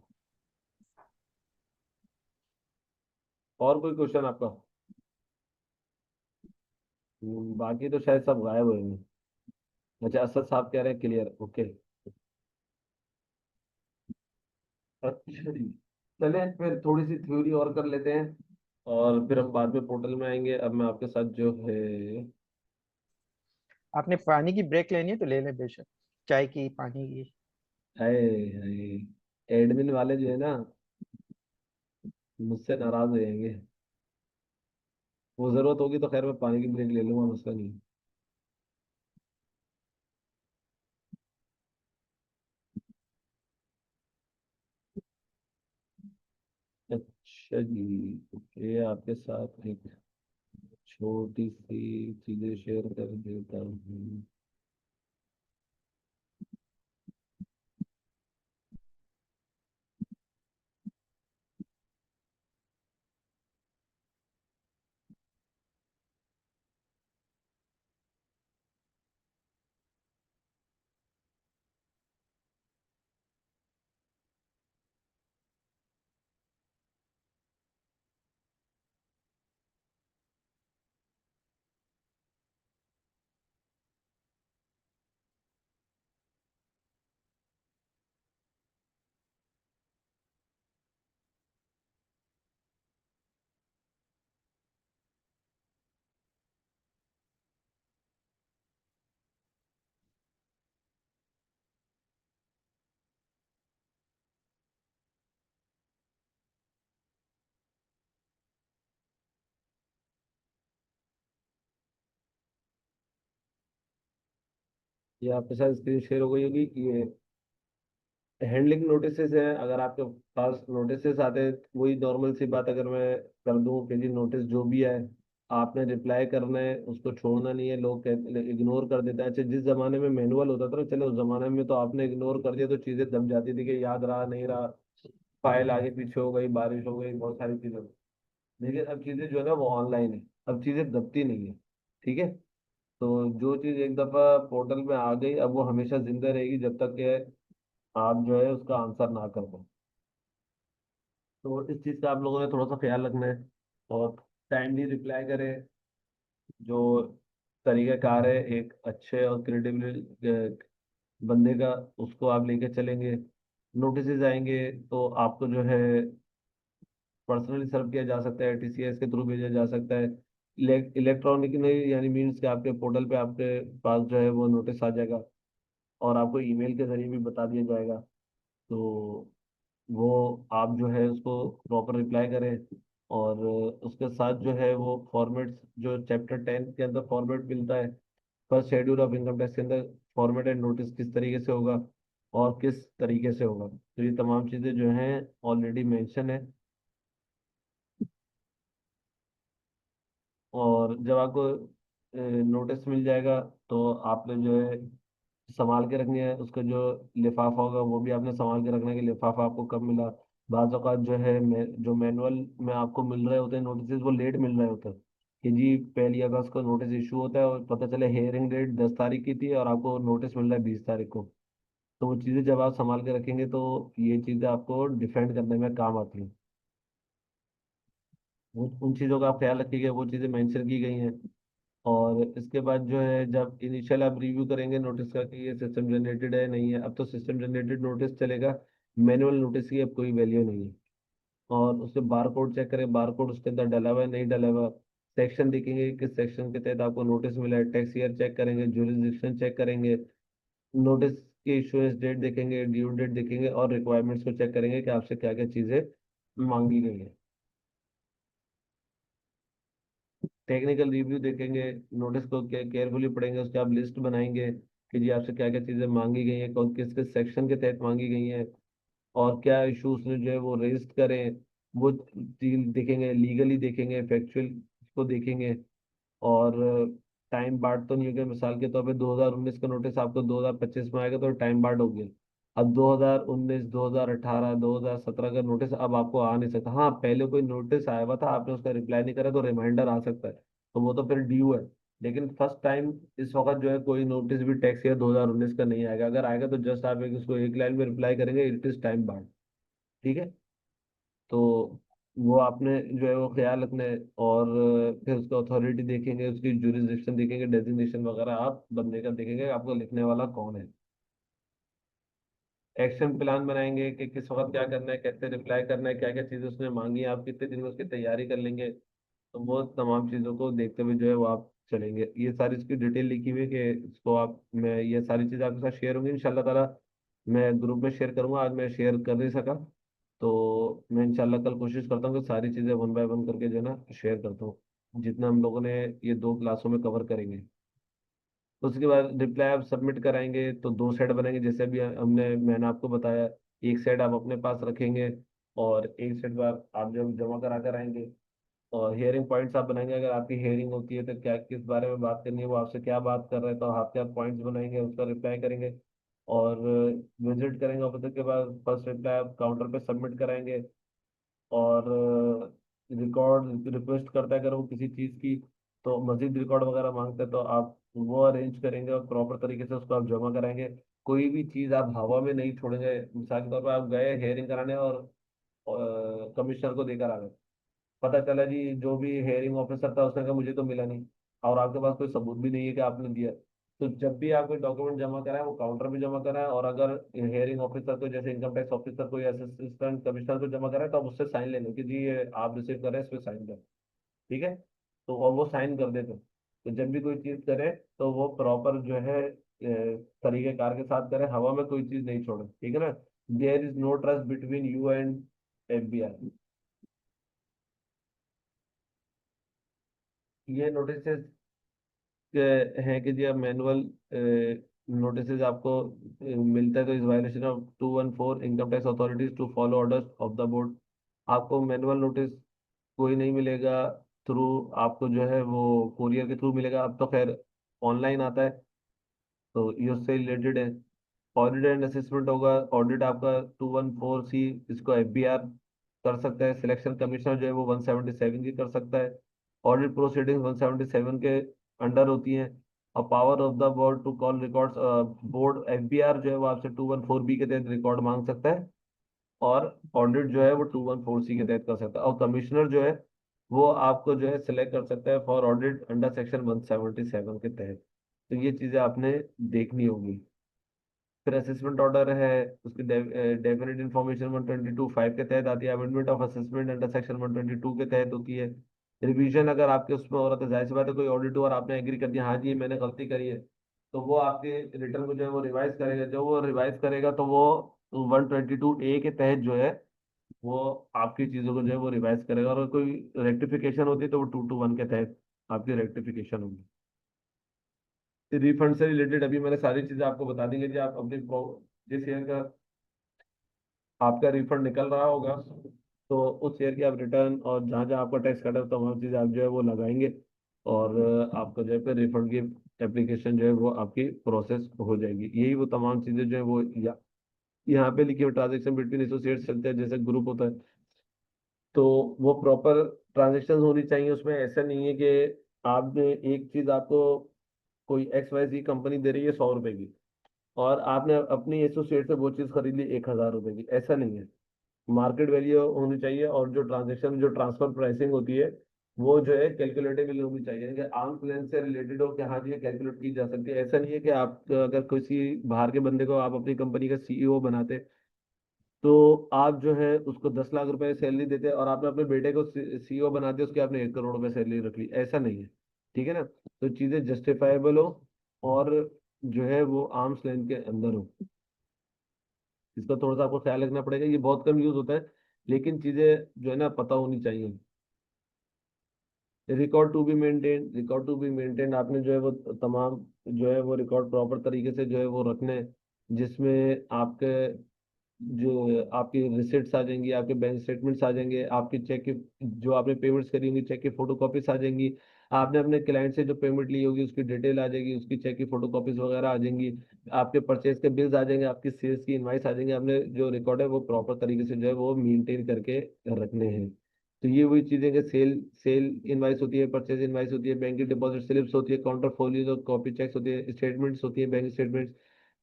और कोई क्वेश्चन आपका? बाकी तो शायद सब गायब हुए हैं। अच्छा, असद साहब कह रहे हैं क्लियर, ओके। अच्छा जी, चलें फिर थोड़ी सी थ्योरी और कर लेते हैं, और फिर हम बाद में पोर्टल में आएंगे। अब मैं आपके साथ जो है, आपने पानी की ब्रेक लेनी है तो ले लें बेशक, चाय की, पानी की। हाय हाय, एडमिन वाले जो है ना, मुझसे नाराज हो जाएंगे। वो जरूरत होगी तो खैर मैं पानी की ब्रेक ले लूंगा, मसला नहीं। अच्छा जी, ओके, आपके साथ एक छोटी सी चीजें शेयर कर देता हूँ। ये आपके साथ स्क्रीन शेयर हो गई होगी कि ये हैंडलिंग नोटिसेस हैं। अगर आपके पास नोटिसेस आते हैं, वही नॉर्मल सी बात अगर मैं कर दूं कि जी नोटिस जो भी है आपने रिप्लाई करना है, उसको छोड़ना नहीं है। लोग कहते इग्नोर कर देते हैं। अच्छा, जिस जमाने में मैनुअल होता था ना, चलो उस जमाने में तो आपने इग्नोर कर दिया तो चीजें दब जाती थी कि याद रहा नहीं रहा, फाइल आगे पीछे हो गई, बारिश हो गई, बहुत सारी चीजें। लेकिन अब चीजें जो है ना वो ऑनलाइन है, अब चीजें दबती नहीं है। ठीक है, तो जो चीज एक दफा पोर्टल में आ गई, अब वो हमेशा जिंदा रहेगी जब तक कि आप जो है उसका आंसर ना कर पाओ। तो इस चीज़ का आप लोगों ने थोड़ा सा ख्याल रखना है, और टाइमली रिप्लाई करें। जो तरीक़ाकार है एक अच्छे और क्रेडिबल बंदे का, उसको आप लेके चलेंगे। नोटिस आएंगे तो आपको जो है पर्सनली सर्व किया जा सकता है, टीसीएस के थ्रू भेजा जा सकता है, इलेक्ट्रॉनिक में, यानी मीन्स के आपके पोर्टल पे आपके पास जो है वो नोटिस आ जाएगा, और आपको ईमेल के जरिए भी बता दिया जाएगा। तो वो आप जो है उसको प्रॉपर रिप्लाई करें, और उसके साथ जो है वो फॉर्मेट, जो चैप्टर 10 के अंदर फॉर्मेट मिलता है, first schedule of income tax के अंदर फॉर्मेट एंड नोटिस किस तरीके से होगा और किस तरीके से होगा, तो ये तमाम चीज़ें जो हैं ऑलरेडी मेंशन है। और जब आपको नोटिस मिल जाएगा तो आपने जो है संभाल के रखनी है, उसका जो लिफाफा होगा वो भी आपने संभाल के रखना है कि लिफाफा आपको कब मिला। बाज़ औक़ात जो है जो मैनुअल में आपको मिल रहे होते हैं नोटिस, वो लेट मिल रहे होते हैं, कि जी 1 अगस्त को नोटिस इशू होता है और पता चले हेयरिंग डेट 10 तारीख की थी और आपको नोटिस मिल रहा है 20 तारीख को। तो वो चीज़ें जब आप संभाल के रखेंगे तो ये चीज़ें आपको डिफेंड करने में काम आती हैं। वो उन चीज़ों का आप ख्याल रखिएगा, वो चीज़ें मेंशन की गई हैं। और इसके बाद जो है जब इनिशियल आप रिव्यू करेंगे नोटिस का कि ये सिस्टम जनरेटेड है नहीं है, अब तो सिस्टम जनरेटेड नोटिस चलेगा, मैनुअल नोटिस की अब कोई वैल्यू नहीं है। और उसके बार कोड चेक करें, बार कोड उसके अंदर डला हुआ है नहीं डला हुआ। सेक्शन देखेंगे किस सेक्शन के तहत आपको नोटिस मिला है, टैक्स ईयर चेक करेंगे, जुरिसडिक्शन चेक करेंगे, नोटिस की इशुएंस डेट देखेंगे, ड्यू डेट देखेंगे और रिक्वायरमेंट्स को चेक करेंगे कि आपसे क्या क्या चीज़ें मांगी गई हैं। टेक्निकल रिव्यू देखेंगे, नोटिस को केयरफुली पढ़ेंगे, उसके आप लिस्ट बनाएंगे कि जी आपसे क्या क्या चीज़ें मांगी गई हैं, कौन किस किस सेक्शन के तहत मांगी गई हैं और क्या इश्यूज ने जो है वो रेज करें, वो चीज देखेंगे, लीगली देखेंगे, फैक्चुअल को देखेंगे। और टाइम बार्ड तो नहीं हो गया, मिसाल के तौर पे 2019 का नोटिस आपको 2025 में आएगा तो टाइम बार्ड हो गया। अब 2019, 2018, 2017 का नोटिस अब आपको आ नहीं सकता। हाँ, पहले कोई नोटिस आया हुआ था, आपने उसका रिप्लाई नहीं करा तो रिमाइंडर आ सकता है, तो वो तो फिर ड्यू है। लेकिन फर्स्ट टाइम इस वक्त जो है कोई नोटिस भी टैक्स ईयर 2019 का नहीं आएगा। अगर आएगा तो जस्ट आप उसको एक लाइन में रिप्लाई करेंगे, इट इज टाइम बार्ड। ठीक है, तो वो आपने जो है वो ख्याल रखना है। और फिर उसका अथॉरिटी देखेंगे, उसकी जुरिसडिक्शन देखेंगे, डेजिग्नेशन वगैरह आप बंदे का देखेंगे आपको लिखने वाला कौन है। एक्शन प्लान बनाएंगे कि किस वक्त क्या करना है, कैसे रिप्लाई करना है, क्या क्या चीज़ें उसने मांगी है, आप कितने दिन में उसकी तैयारी कर लेंगे। तो वो तमाम चीज़ों को देखते हुए जो है वो आप चलेंगे। ये सारी इसकी डिटेल लिखी हुई है कि इसको आप, मैं ये सारी चीज़ें आपके साथ शेयर होंगी इंशाल्लाह ताला। मैं ग्रुप में शेयर करूंगा, आज मैं शेयर कर नहीं सका, तो मैं इंशाल्लाह कल कोशिश करता हूँ कि सारी चीज़ें वन बाय वन करके जो है ना शेयर करता हूँ, जितना हम लोगों ने ये 2 क्लासों में कवर करेंगे। उसके बाद रिप्लाई आप सबमिट कराएंगे तो 2 सेट बनेंगे, जैसे अभी मैंने आपको बताया। एक सेट आप अपने पास रखेंगे और एक सेट आप जब जमा करा कर आएंगे। और हियरिंग पॉइंट्स आप बनाएंगे, अगर आपकी हियरिंग होती है तो क्या किस बारे में बात करनी है, वो आपसे क्या बात कर रहे हैं, तो आप क्या पॉइंट्स बनाएंगे, उसका रिप्लाई करेंगे। और विजिट करेंगे ऑफिसर के बाद, फर्स्ट रिप्लाई आप काउंटर पे सबमिट कराएंगे। और रिकॉर्ड रिक्वेस्ट करता है अगर वो किसी चीज़ की, तो मजीद रिकॉर्ड वगैरह मांगता है तो आप वो अरेंज करेंगे और प्रॉपर तरीके से उसको आप जमा कराएंगे। कोई भी चीज़ आप हवा में नहीं छोड़ेंगे। मिसाल के तौर पर आप गए हेयरिंग कराने और कमिश्नर को देकर आ गए, पता चला जी जो भी हेयरिंग ऑफिसर था उसने कहा मुझे तो मिला नहीं, और आपके पास कोई सबूत भी नहीं है कि आपने दिया। तो जब भी आप कोई डॉक्यूमेंट जमा कराएं वो काउंटर पे जमा कराएं, और अगर हेयरिंग ऑफिसर को जैसे इनकम टैक्स ऑफिसर को या असिस्टेंट कमिश्नर को जमा कराएं तो आप उससे साइन ले लो कि जी ये आप रिसीव करें, इस पे साइन करें। ठीक है, तो और वो साइन कर देते, तो जब भी कोई चीज़ करें तो वो प्रॉपर जो है तरीकेकार के साथ करें, हवा में कोई चीज़ नहीं छोड़े। ठीक है ना, there is no trust between you and FBI। ये नोटिस हैं कि जी आप मैनुअल नोटिस आपको मिलता है तो इस violation of 214 income tax authorities to follow orders of the board. आपको मैनुअल नोटिस कोई नहीं मिलेगा, थ्रू आपको जो है वो कोरियर के थ्रू मिलेगा। अब तो खैर ऑनलाइन आता है, तो ये उससे रिलेटेड है। ऑडिट एंड असेसमेंट होगा, ऑडिट आपका 214C, इसको FBR कर सकता है। सिलेक्शन कमिश्नर जो है वो 177 की कर सकता है। ऑडिट प्रोसीडिंग्स 177 के अंडर होती हैं। और power of the board to call records, board FBR जो है वो आपसे 214B के तहत रिकॉर्ड मांग सकता है, और ऑडिट जो है वो 214C के तहत कर सकता है। और कमिश्नर जो है वो आपको जो है सिलेक्ट कर सकता है फॉर ऑडिट अंडर सेक्शन 177 के तहत। तो ये चीज़ें आपने देखनी होगी। फिर असेसमेंट ऑर्डर है, उसकी डेफिनेट इंफॉर्मेशन 122(5) के तहत आती है। Amendment of assessment under section 122 के तहत होती है। रिवीजन अगर आपके उसमें हो रहा था, जाहिर सी बात है कोई ऑडिट और आपने एग्री कर दिया हाँ जी मैंने गलती करी है, तो वो आपके रिटर्न को जो है वो रिवाइज करेगा। जो वो रिवाइज करेगा तो वो 122A के तहत जो है वो आपकी चीज़ों को जो है वो रिवाइज करेगा। और कोई रेक्टिफिकेशन होती है तो वो 221 के तहत आपकी रेक्टिफिकेशन होगी। रिफंड से रिलेटेड अभी मैंने सारी चीज़ें आपको बता दी कि जी आप अपने जिस ईयर का आपका रिफंड निकल रहा होगा तो उस शेयर की आप रिटर्न और जहाँ जहाँ आपका टैक्स कटा है तमाम चीज़ें आप जो है वो लगाएंगे, और आपका जो है फिर रिफंड की एप्लीकेशन जो है वो आपकी प्रोसेस हो जाएगी। यही वो तमाम चीज़ें जो है वो यहाँ पे लिखी हुई ट्रांजेक्शन बिटवीन एसोसिएट्स चलते हैं, जैसे ग्रुप होता है तो वो प्रॉपर ट्रांजेक्शन होनी चाहिए। उसमें ऐसा नहीं है कि आपने एक चीज़ आपको कोई XYZ कंपनी दे रही है 100 रुपए की, और आपने अपनी एसोसिएट से वो चीज़ खरीद ली 1000 रुपए की, ऐसा नहीं है। मार्केट वैल्यू होनी चाहिए, और जो ट्रांजेक्शन जो ट्रांसफर प्राइसिंग होती है वो जो है कैलकुलेटेबल होनी चाहिए, कि आर्म्स लेंथ से रिलेटेड हो कि हाँ जी कैलकुलेट की जा सकती है। ऐसा नहीं है कि आप अगर किसी बाहर के बंदे को आप अपनी कंपनी का CEO बनाते तो आप जो है उसको 10 लाख रुपए सैलरी देते हैं और आपने अपने बेटे को सीईओ बना दिया, उसकी आपने 1 करोड़ रुपए सैलरी रख ली, ऐसा नहीं है। ठीक है ना? तो चीजें जस्टिफाइबल हो और जो है वो आर्म्स लेंथ के अंदर हो, इसका थोड़ा सा आपको ख्याल रखना पड़ेगा। ये बहुत कम यूज होता है, लेकिन चीजें जो है ना पता होनी चाहिए। रिकॉर्ड टू बी मेंटेन, आपने जो है वो तमाम जो है वो रिकॉर्ड प्रॉपर तरीके से जो है वो रखने हैं, जिसमें आपके जो आपकी रिसिप्ट्स आ जाएंगी, आपके बैंक स्टेटमेंट्स आ जाएंगे, आपकी चेक की जो आपने पेमेंट्स करी होंगी चेक की फोटो कॉपीज आ जाएंगी, आपने अपने क्लाइंट से जो पेमेंट ली होगी उसकी डिटेल आ जाएगी, उसकी चेक की फोटो कॉपीज वगैरह आ जाएंगी, आपके परचेज के बिल्स आ जाएंगे, आपकी सेल्स की इनवाइस आ जाएंगे। आपने जो रिकॉर्ड है वो प्रॉपर तरीके से जो है वो मेंटेन करके रखने हैं। तो ये वही चीजें कि सेल सेल इनवाइस होती है, परचेज इनवाइस होती है, बैंक की डिपॉजिट स्लिप्स होती है, काउंटर फोलियो कॉपी चेक्स होती है, स्टेटमेंट्स होती है, बैंक स्टेटमेंट्स,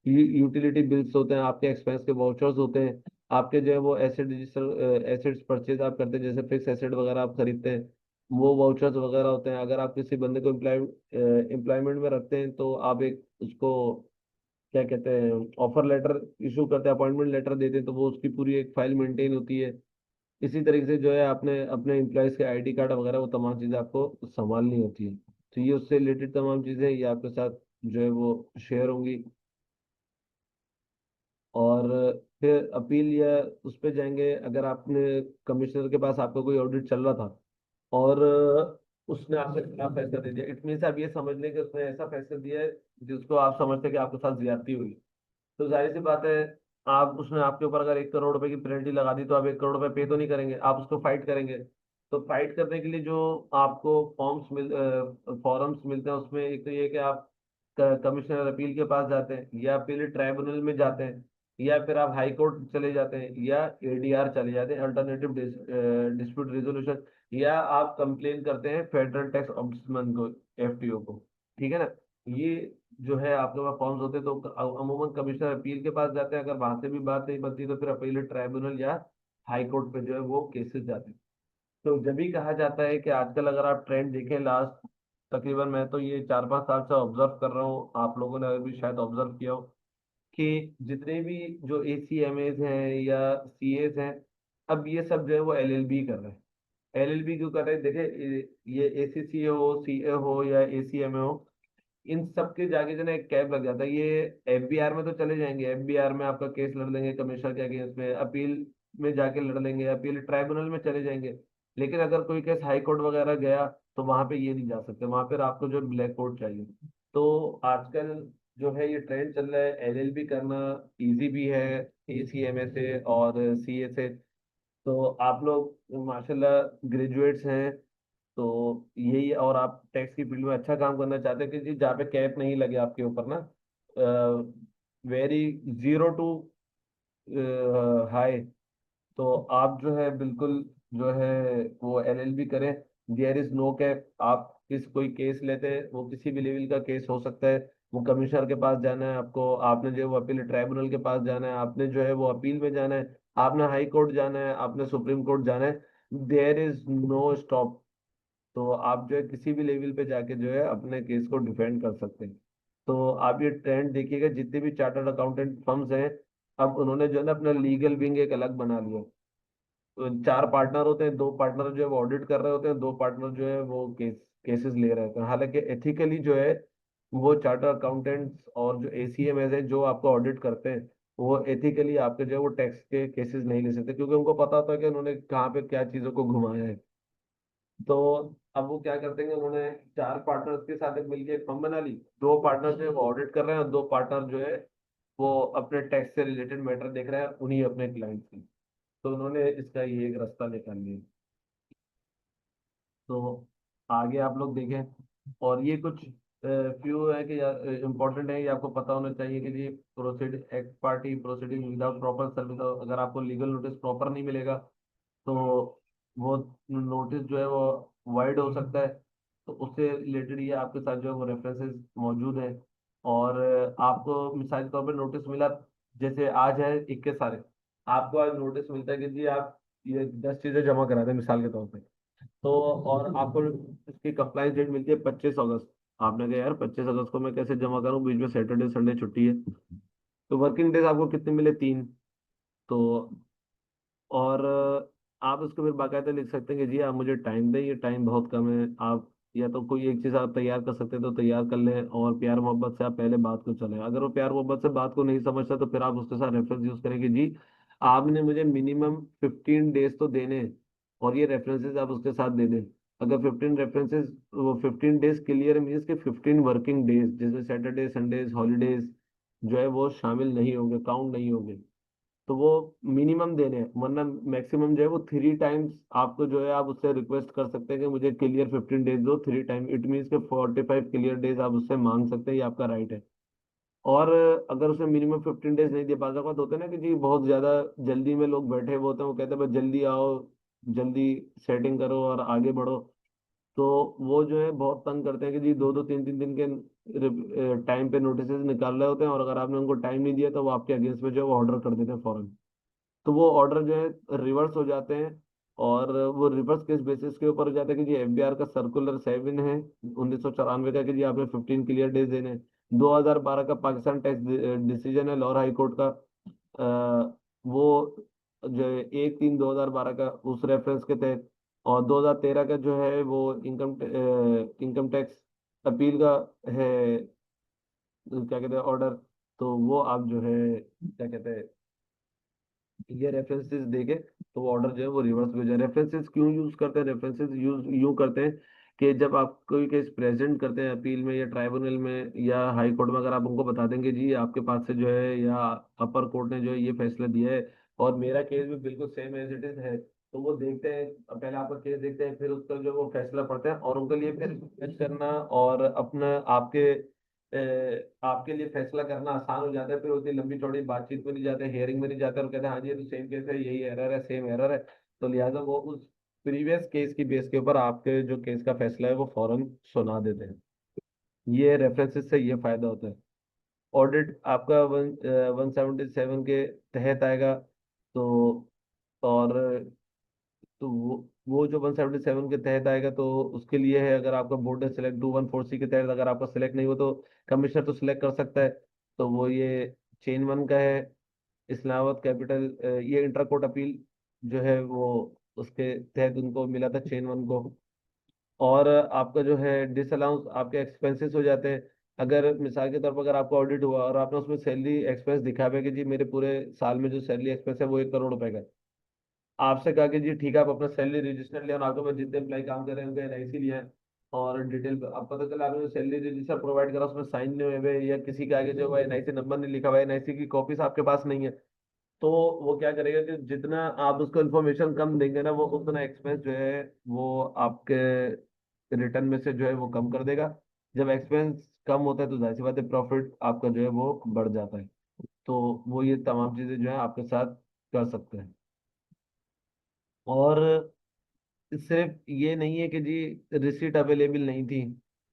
यूटिलिटी बिल्स होते हैं, आपके एक्सपेंस के वाउचर्स होते हैं, आपके जो है वो एसेट रजिस्टर एसेट्स परचेज आप करते हैं, जैसे फिक्स एसेट वगैरह आप खरीदते हैं, वो वाउचर्स वगैरह होते हैं। अगर आप किसी बंदे को एम्प्लॉयमेंट में रखते हैं तो आप एक उसको क्या कहते हैं ऑफर लेटर इशू करते हैं, अपॉइंटमेंट लेटर देते हैं, तो वो उसकी पूरी एक फाइल मेंटेन होती है। इसी तरीके से जो है आपने अपने एम्प्लॉयज के आईडी कार्ड वगैरह वो तमाम चीज़ें आपको संभालनी होती है। तो ये उससे रिलेटेड तमाम चीज़ें ये आपके साथ जो है वो शेयर होंगी। और फिर अपील या उस पे जाएंगे, अगर आपने कमिश्नर के पास आपका कोई ऑडिट चल रहा था और उसने आपके खिलाफ फैसला दे दिया, इट मीन्स आप ये समझ लें कि उसने ऐसा फैसला दिया है जिसको आप समझते हैं कि आपके साथ ज्यादती हुई। तो जाहिर सी बात है, आप उसने आपके ऊपर अगर 1 करोड़ रुपए की पेनल्टी लगा दी तो आप 1 करोड़ रुपए पे तो नहीं करेंगे, आप उसको फाइट करेंगे। तो फाइट करने के लिए जो आपको फॉर्म्स मिलते हैं, उसमें एक तो ये कि आप कमिश्नर अपील के पास जाते हैं, या अपील ट्राइब्यूनल में जाते हैं, या फिर आप हाई कोर्ट चले जाते हैं, या एडीआर चले जाते हैं, अल्टरनेटिव डिस्प्यूट रेजोल्यूशन, या आप कंप्लेन करते हैं फेडरल टैक्स ऑम्बुड्समैन को, एफटीओ को। ठीक है ना? ये जो है आपके पास फॉर्म्स होते हैं, तो अमूमन कमिश्नर अपील के पास जाते हैं, अगर वहां से भी बात नहीं बनती तो फिर अपील ट्राइब्यूनल या हाई कोर्ट पे जो है वो केसेस जाते हैं। तो जब भी कहा जाता है कि आजकल अगर आप ट्रेंड देखें, लास्ट तकरीबन मैं तो ये 4-5 साल से ऑब्जर्व कर रहा हूँ, आप लोगों ने भी शायद ऑब्जर्व किया हो, कि जितने भी जो एसीएमएज हैं या सीएस हैं, अब ये सब जो है वो एलएलबी कर रहे हैं। एलएलबी क्यों कर रहे हैं? देखिए, ये एसीसी हो, सीए हो या एसीएमए हो, इन सब के जाके जो ना एक कैब लग जाता है। ये एफबीआर में तो चले जाएंगे, एफबीआर में आपका केस लड़ लेंगे कमिश्नर के अगेंस्ट में, अपील में जाके लड़ लेंगे, अपील ट्राइब्यूनल में चले जाएंगे। लेकिन अगर कोई केस हाई कोर्ट वगैरह गया तो वहां पे ये नहीं जा सकते, वहां पर आपको जो ब्लैक कोर्ट चाहिए। तो आजकल जो है ये ट्रेंड चल रहा है एलएलबी करना, इजी भी है एसीएमए से और सीए से। तो आप लोग माशाल्लाह ग्रेजुएट्स हैं, तो यही, और आप टैक्स की फील्ड में अच्छा काम करना चाहते हैं कि जी जहाँ पे कैप नहीं लगे आपके ऊपर ना, वेरी जीरो टू हाई, तो आप जो है बिल्कुल जो है वो एलएलबी करें। देयर इज नो कैप, आप किस कोई केस लेते हैं वो किसी भी लेवल का केस हो सकता है, वो कमिश्नर के पास जाना है आपको, आपने जो है वो अपील ट्राइब्यूनल के पास जाना है, आपने जो है वो अपील में जाना है, आपने हाई कोर्ट जाना है, आपने सुप्रीम कोर्ट जाना है, देयर इज नो स्टॉप। तो आप जो है किसी भी लेवल पे जाके जो है अपने केस को डिफेंड कर सकते हैं। तो आप ये ट्रेंड देखिएगा, जितने भी चार्टर्ड अकाउंटेंट फर्म्स हैं, अब उन्होंने जो है ना अपना लीगल विंग एक अलग बना लिया। तो 4 पार्टनर होते हैं, 2 पार्टनर जो है वो ऑडिट कर रहे होते हैं, 2 पार्टनर जो है वो केसेस ले रहे होते हैं। हालांकि एथिकली जो है वो चार्टर्ड अकाउंटेंट्स और जो एसीएमएस है जो आपको ऑडिट करते हैं, वो एथिकली आपके जो है वो टैक्स के केसेस नहीं ले सकते, क्योंकि उनको पता होता है कि उन्होंने कहाँ पे क्या चीजों को घुमाया है। तो अब वो क्या करते हैं, उन्होंने 4 पार्टनर्स के साथ एक मिलकर एक फर्म बना ली, 2 पार्टनर जो है वो ऑडिट कर रहे हैं और 2 पार्टनर जो है वो अपने टैक्स से रिलेटेड मैटर देख रहे हैं उन्हीं अपने क्लाइंट्स की। तो उन्होंने इसका ये एक रास्ता निकाल लिया। तो आगे आप लोग देखें, और ये कुछ फ्यू है कि इम्पोर्टेंट है, ये आपको पता होना चाहिए कि जी proceed ex parte proceeding without proper service, अगर आपको लीगल नोटिस प्रॉपर नहीं मिलेगा तो वो नोटिस जो है वो वाइड हो सकता है। तो उससे रिलेटेड ये आपके साथ जो है वो रेफरेंसेस मौजूद हैं। और आपको मिसाल के तौर पर नोटिस मिला, जैसे आज है 21 तारीख, आपको आज नोटिस मिलता है कि जी आप ये 10 चीजें जमा करा दें मिसाल के तौर पे, तो और आपको इसकी कंप्लाइंस डेट मिलती है 25 अगस्त। आपने कहा यार 25 अगस्त को मैं कैसे जमा करूं, बीच में सैटरडे संडे छुट्टी है। तो वर्किंग डेज आपको कितने मिले? 3। तो और आप उसको फिर बाकायदा लिख सकते हैं कि जी आप मुझे टाइम दें, ये टाइम बहुत कम है, आप या तो कोई एक चीज़ आप तैयार कर सकते हैं तो तैयार कर लें, और प्यार मोहब्बत से आप पहले बात को चलें। अगर वो प्यार मोहब्बत से बात को नहीं समझता तो फिर आप उसके साथ रेफरेंस यूज़ करें कि जी आपने मुझे मिनिमम 15 डेज तो देने हैं, और ये रेफरेंसेस आप उसके साथ दे दें। अगर 15 रेफरेंसेस, वो 15 डेज क्लियर मीन्स कि 15 वर्किंग डेज, जैसे सैटरडे संडेज हॉलीडेज जो है वो शामिल नहीं होंगे, काउंट नहीं होंगे, तो वो मिनिमम देने हैं। वरना मैक्सिमम जो है वो 3 टाइम्स आपको जो है आप उससे रिक्वेस्ट कर सकते हैं कि मुझे क्लियर 15 डेज दो 3 टाइम, इट मीन्स के 45 क्लियर डेज आप उससे मांग सकते हैं, ये आपका राइट है। और अगर उसने मिनिमम 15 डेज नहीं दे पाता, बात होता है ना कि जी बहुत ज्यादा जल्दी में लोग बैठे हुए होते हैं, वो कहते हैं बस जल्दी आओ, जल्दी सेटिंग करो और आगे बढ़ो, तो वो जो है बहुत तंग करते हैं कि जी 2-2 3-3 दिन के टाइम पे नोटिस निकाल रहे होते हैं, और अगर आपने उनको टाइम नहीं दिया तो वो आपके अगेंस्ट में जो है वो ऑर्डर कर देते हैं फौरन। तो वो ऑर्डर जो है रिवर्स हो जाते हैं, और वो रिवर्स केस बेसिस के ऊपर हो जाता है कि जी एफबीआर का सर्कुलर 7 है 1994 का कि जी आपने 15 क्लियर डेज देने हैं। 2012 का पाकिस्तान टैक्स डिसीजन है लाहौर हाई कोर्ट का, वो जो है 1/3/2012 का उस रेफरेंस के तहत, और 2013 का जो है वो इनकम टैक्स अपील का है, क्या कहते हैं ऑर्डर, तो वो आप जो है क्या कहते हैं ये रेफरेंसेस देके तो वो ऑर्डर जो है वो रिवर्स हो जाए। रेफरेंसेस क्यों यूज करते हैं? रेफरेंसेस यूज यूं करते हैं कि जब आप कोई केस प्रेजेंट करते हैं अपील में या ट्राइब्यूनल में या हाई कोर्ट में, अगर आप उनको बता देंगे जी आपके पास से जो है या अपर कोर्ट ने जो है ये फैसला दिया है और मेरा केस भी बिल्कुल सेम एज इट इज है, तो वो देखते हैं, पहले आपका केस देखते हैं, फिर उसका जो वो फैसला पढ़ते हैं, और उनके लिए फिर जज करना और अपना आपके लिए फैसला करना आसान हो जाता है। फिर उतनी लंबी चौड़ी बातचीत में नहीं जाते, हेयरिंग में नहीं जाते और कहते हैं हाँ जी ये तो सेम केस है, यही एरर है, सेम एरर है। तो लिहाजा वो उस प्रीवियस केस की बेस के ऊपर आपके जो केस का फैसला है वो फौरन सुना देते हैं। ये रेफरेंसेस से ये फायदा होता है। ऑडिट आपका 177 के तहत आएगा, तो और तो वो जो 177 के तहत आएगा तो उसके लिए है, अगर आपका बोर्ड है सिलेक्ट 214C के तहत, अगर आपका सिलेक्ट नहीं हो तो कमिश्नर तो सिलेक्ट कर सकता है। तो वो ये चेन 1 का है, इस्लामाबाद कैपिटल, ये इंटर कोर्ट अपील जो है वो उसके तहत उनको मिला था चेन 1 को। और आपका जो है डिसअलाउंस आपके एक्सपेंसेस हो जाते हैं। अगर मिसाल के तौर पर अगर आपका ऑडिट हुआ और आपने उसमें सैलरी एक्सपेंस दिखा हुआ है कि जी मेरे पूरे साल में जो सैलरी एक्सपेंस है वो 1 करोड़ रुपए का है, आपसे कहा कि जी ठीक है आप अपना सैलरी रजिस्टर लिया और आपके पास जितने एम्प्लॉय काम कर रहे हैं उनका एनआईसी लिया है, और डिटेल अब पता चला आपने सैलरी रजिस्टर प्रोवाइड करा उसमें साइन नहीं हुए हुए, या किसी के आगे जो है एनआईसी नंबर नहीं लिखा हुआ है, एनआईसी की कॉपीज आपके पास नहीं है, तो वो क्या करेगा कि जितना आप उसको इन्फॉर्मेशन कम देंगे ना वो उतना एक्सपेंस जो है वो आपके रिटर्न में से जो है वो कम कर देगा। जब एक्सपेंस कम होता है तो जाहिर सी बात है प्रॉफिट आपका जो है वो बढ़ जाता है। तो वो ये तमाम चीजें जो है आपके साथ कर सकते हैं। और सिर्फ ये नहीं है कि जी रिसीट अवेलेबल नहीं थी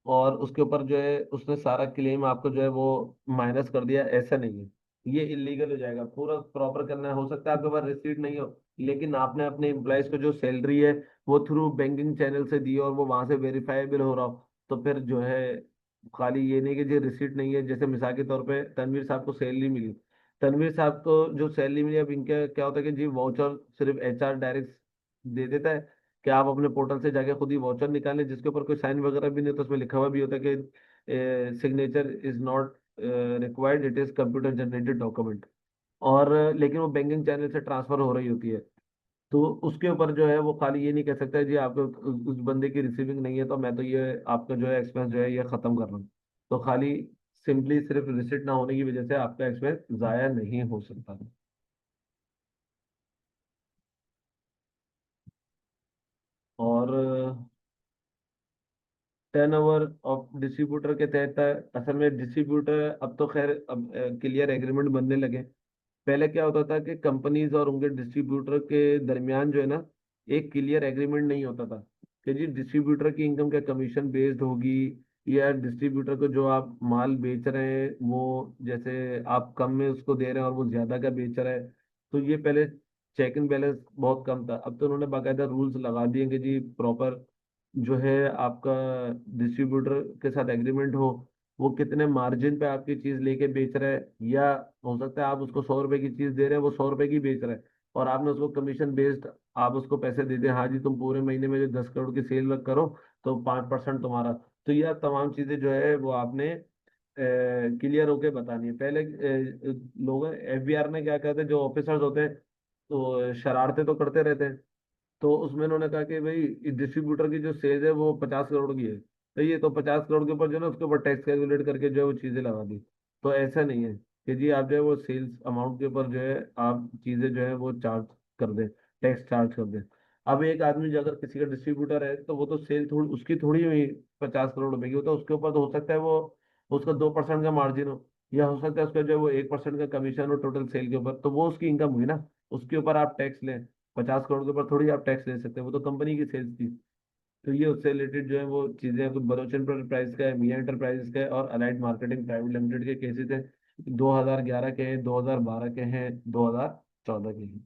और उसके ऊपर जो है उसने सारा क्लेम आपको जो है वो माइनस कर दिया, ऐसा नहीं है। ये इलीगल हो जाएगा। पूरा प्रॉपर करना है, हो सकता है आपके पास रिसीट नहीं हो लेकिन आपने अपने एम्प्लॉयज को जो सैलरी है वो थ्रू बैंकिंग चैनल से दी और वो वहां से वेरीफाइबल हो रहा हो, तो फिर जो है खाली ये नहीं कि जी रिसीट नहीं है। जैसे मिसाल के तौर पे तनवीर साहब को सैलरी मिली, तनवीर साहब को जो सैलरी मिली, अब इनका क्या होता है कि जी वाउचर सिर्फ एचआर डायरेक्ट दे देता है कि आप अपने पोर्टल से जाके खुद ही वाउचर निकालें, जिसके ऊपर कोई साइन वगैरह भी नहीं होता, उसमें लिखा हुआ भी होता है कि signature is not required, it is computer generated document. और लेकिन वो बैंकिंग चैनल से ट्रांसफर हो रही होती है, तो उसके ऊपर जो है वो खाली ये नहीं कह सकता है जी आपको उस बंदे की रिसीविंग नहीं है तो मैं तो ये आपका जो है एक्सपेंस जो है ये खत्म कर रहा हूँ। तो खाली सिंपली सिर्फ रिसिट ना होने की वजह से आपका एक्सपेंस जाया नहीं हो सकता। और टर्नओवर ऑफ डिस्ट्रीब्यूटर के तहत है। असल में डिस्ट्रीब्यूटर अब तो खैर अब क्लियर एग्रीमेंट बनने लगे। पहले क्या होता था कि कंपनीज और उनके डिस्ट्रीब्यूटर के दरमियान जो है ना एक क्लियर एग्रीमेंट नहीं होता था कि जी डिस्ट्रीब्यूटर की इनकम क्या कमीशन बेस्ड होगी, या डिस्ट्रीब्यूटर को जो आप माल बेच रहे हैं वो जैसे आप कम में उसको दे रहे हैं और वो ज्यादा का बेच रहा है। तो ये पहले चेक एंड बैलेंस बहुत कम था। अब तो उन्होंने बाकायदा रूल्स लगा दिए कि जी प्रॉपर जो है आपका डिस्ट्रीब्यूटर के साथ एग्रीमेंट हो, वो कितने मार्जिन पे आपकी चीज लेके बेच रहा है, या हो सकता है आप उसको 100 रुपए की चीज दे रहे हैं वो 100 रुपए की बेच रहा है, और आपने उसको कमीशन बेस्ड आप उसको पैसे दे दें, हाँ जी तुम पूरे महीने में जो 10 करोड़ की सेल करो तो 5% तुम्हारा। तो ये तमाम चीजें जो है वो आपने क्लियर होके बतानी है। पहले लोग एफबीआर में क्या कहते हैं, जो ऑफिसर्स होते हैं तो शरारतें तो करते रहते हैं। तो उसमें उन्होंने कहा कि भाई डिस्ट्रीब्यूटर की जो सेल है वो 50 करोड़ की है, तो ये तो 50 करोड़ के ऊपर जो है ना उसके ऊपर टैक्स कैलकुलेट करके जो है वो चीजें लगा दी। तो ऐसा नहीं है कि जी आप जो है वो सेल्स अमाउंट के ऊपर जो है आप चीजें जो है वो चार्ज कर दें, टैक्स चार्ज कर दें। अब एक आदमी जो अगर किसी का डिस्ट्रीब्यूटर है तो वो तो सेल थोड़ी उसकी थोड़ी हुई 50 करोड़ रुपए की, वो तो उसके ऊपर तो हो सकता है वो उसका 2% का मार्जिन हो, या हो सकता है उसका जो है वो 1% का कमीशन हो टोटल सेल के ऊपर, तो वो उसकी इनकम हुई ना, उसके ऊपर आप टैक्स लें। 50 करोड़ के ऊपर थोड़ी आप टैक्स ले सकते हैं, वो तो कंपनी की सेल्स थी। तो ये उससे रिलेटेड जो है वो चीजें हैं। तो बलोच एंटरप्राइज का है, मियां एंटरप्राइजेस का है और अलाइड मार्केटिंग प्राइवेट लिमिटेड के केसेस हैं। 2011 के हैं, 2012 के हैं, 2014 के हैं।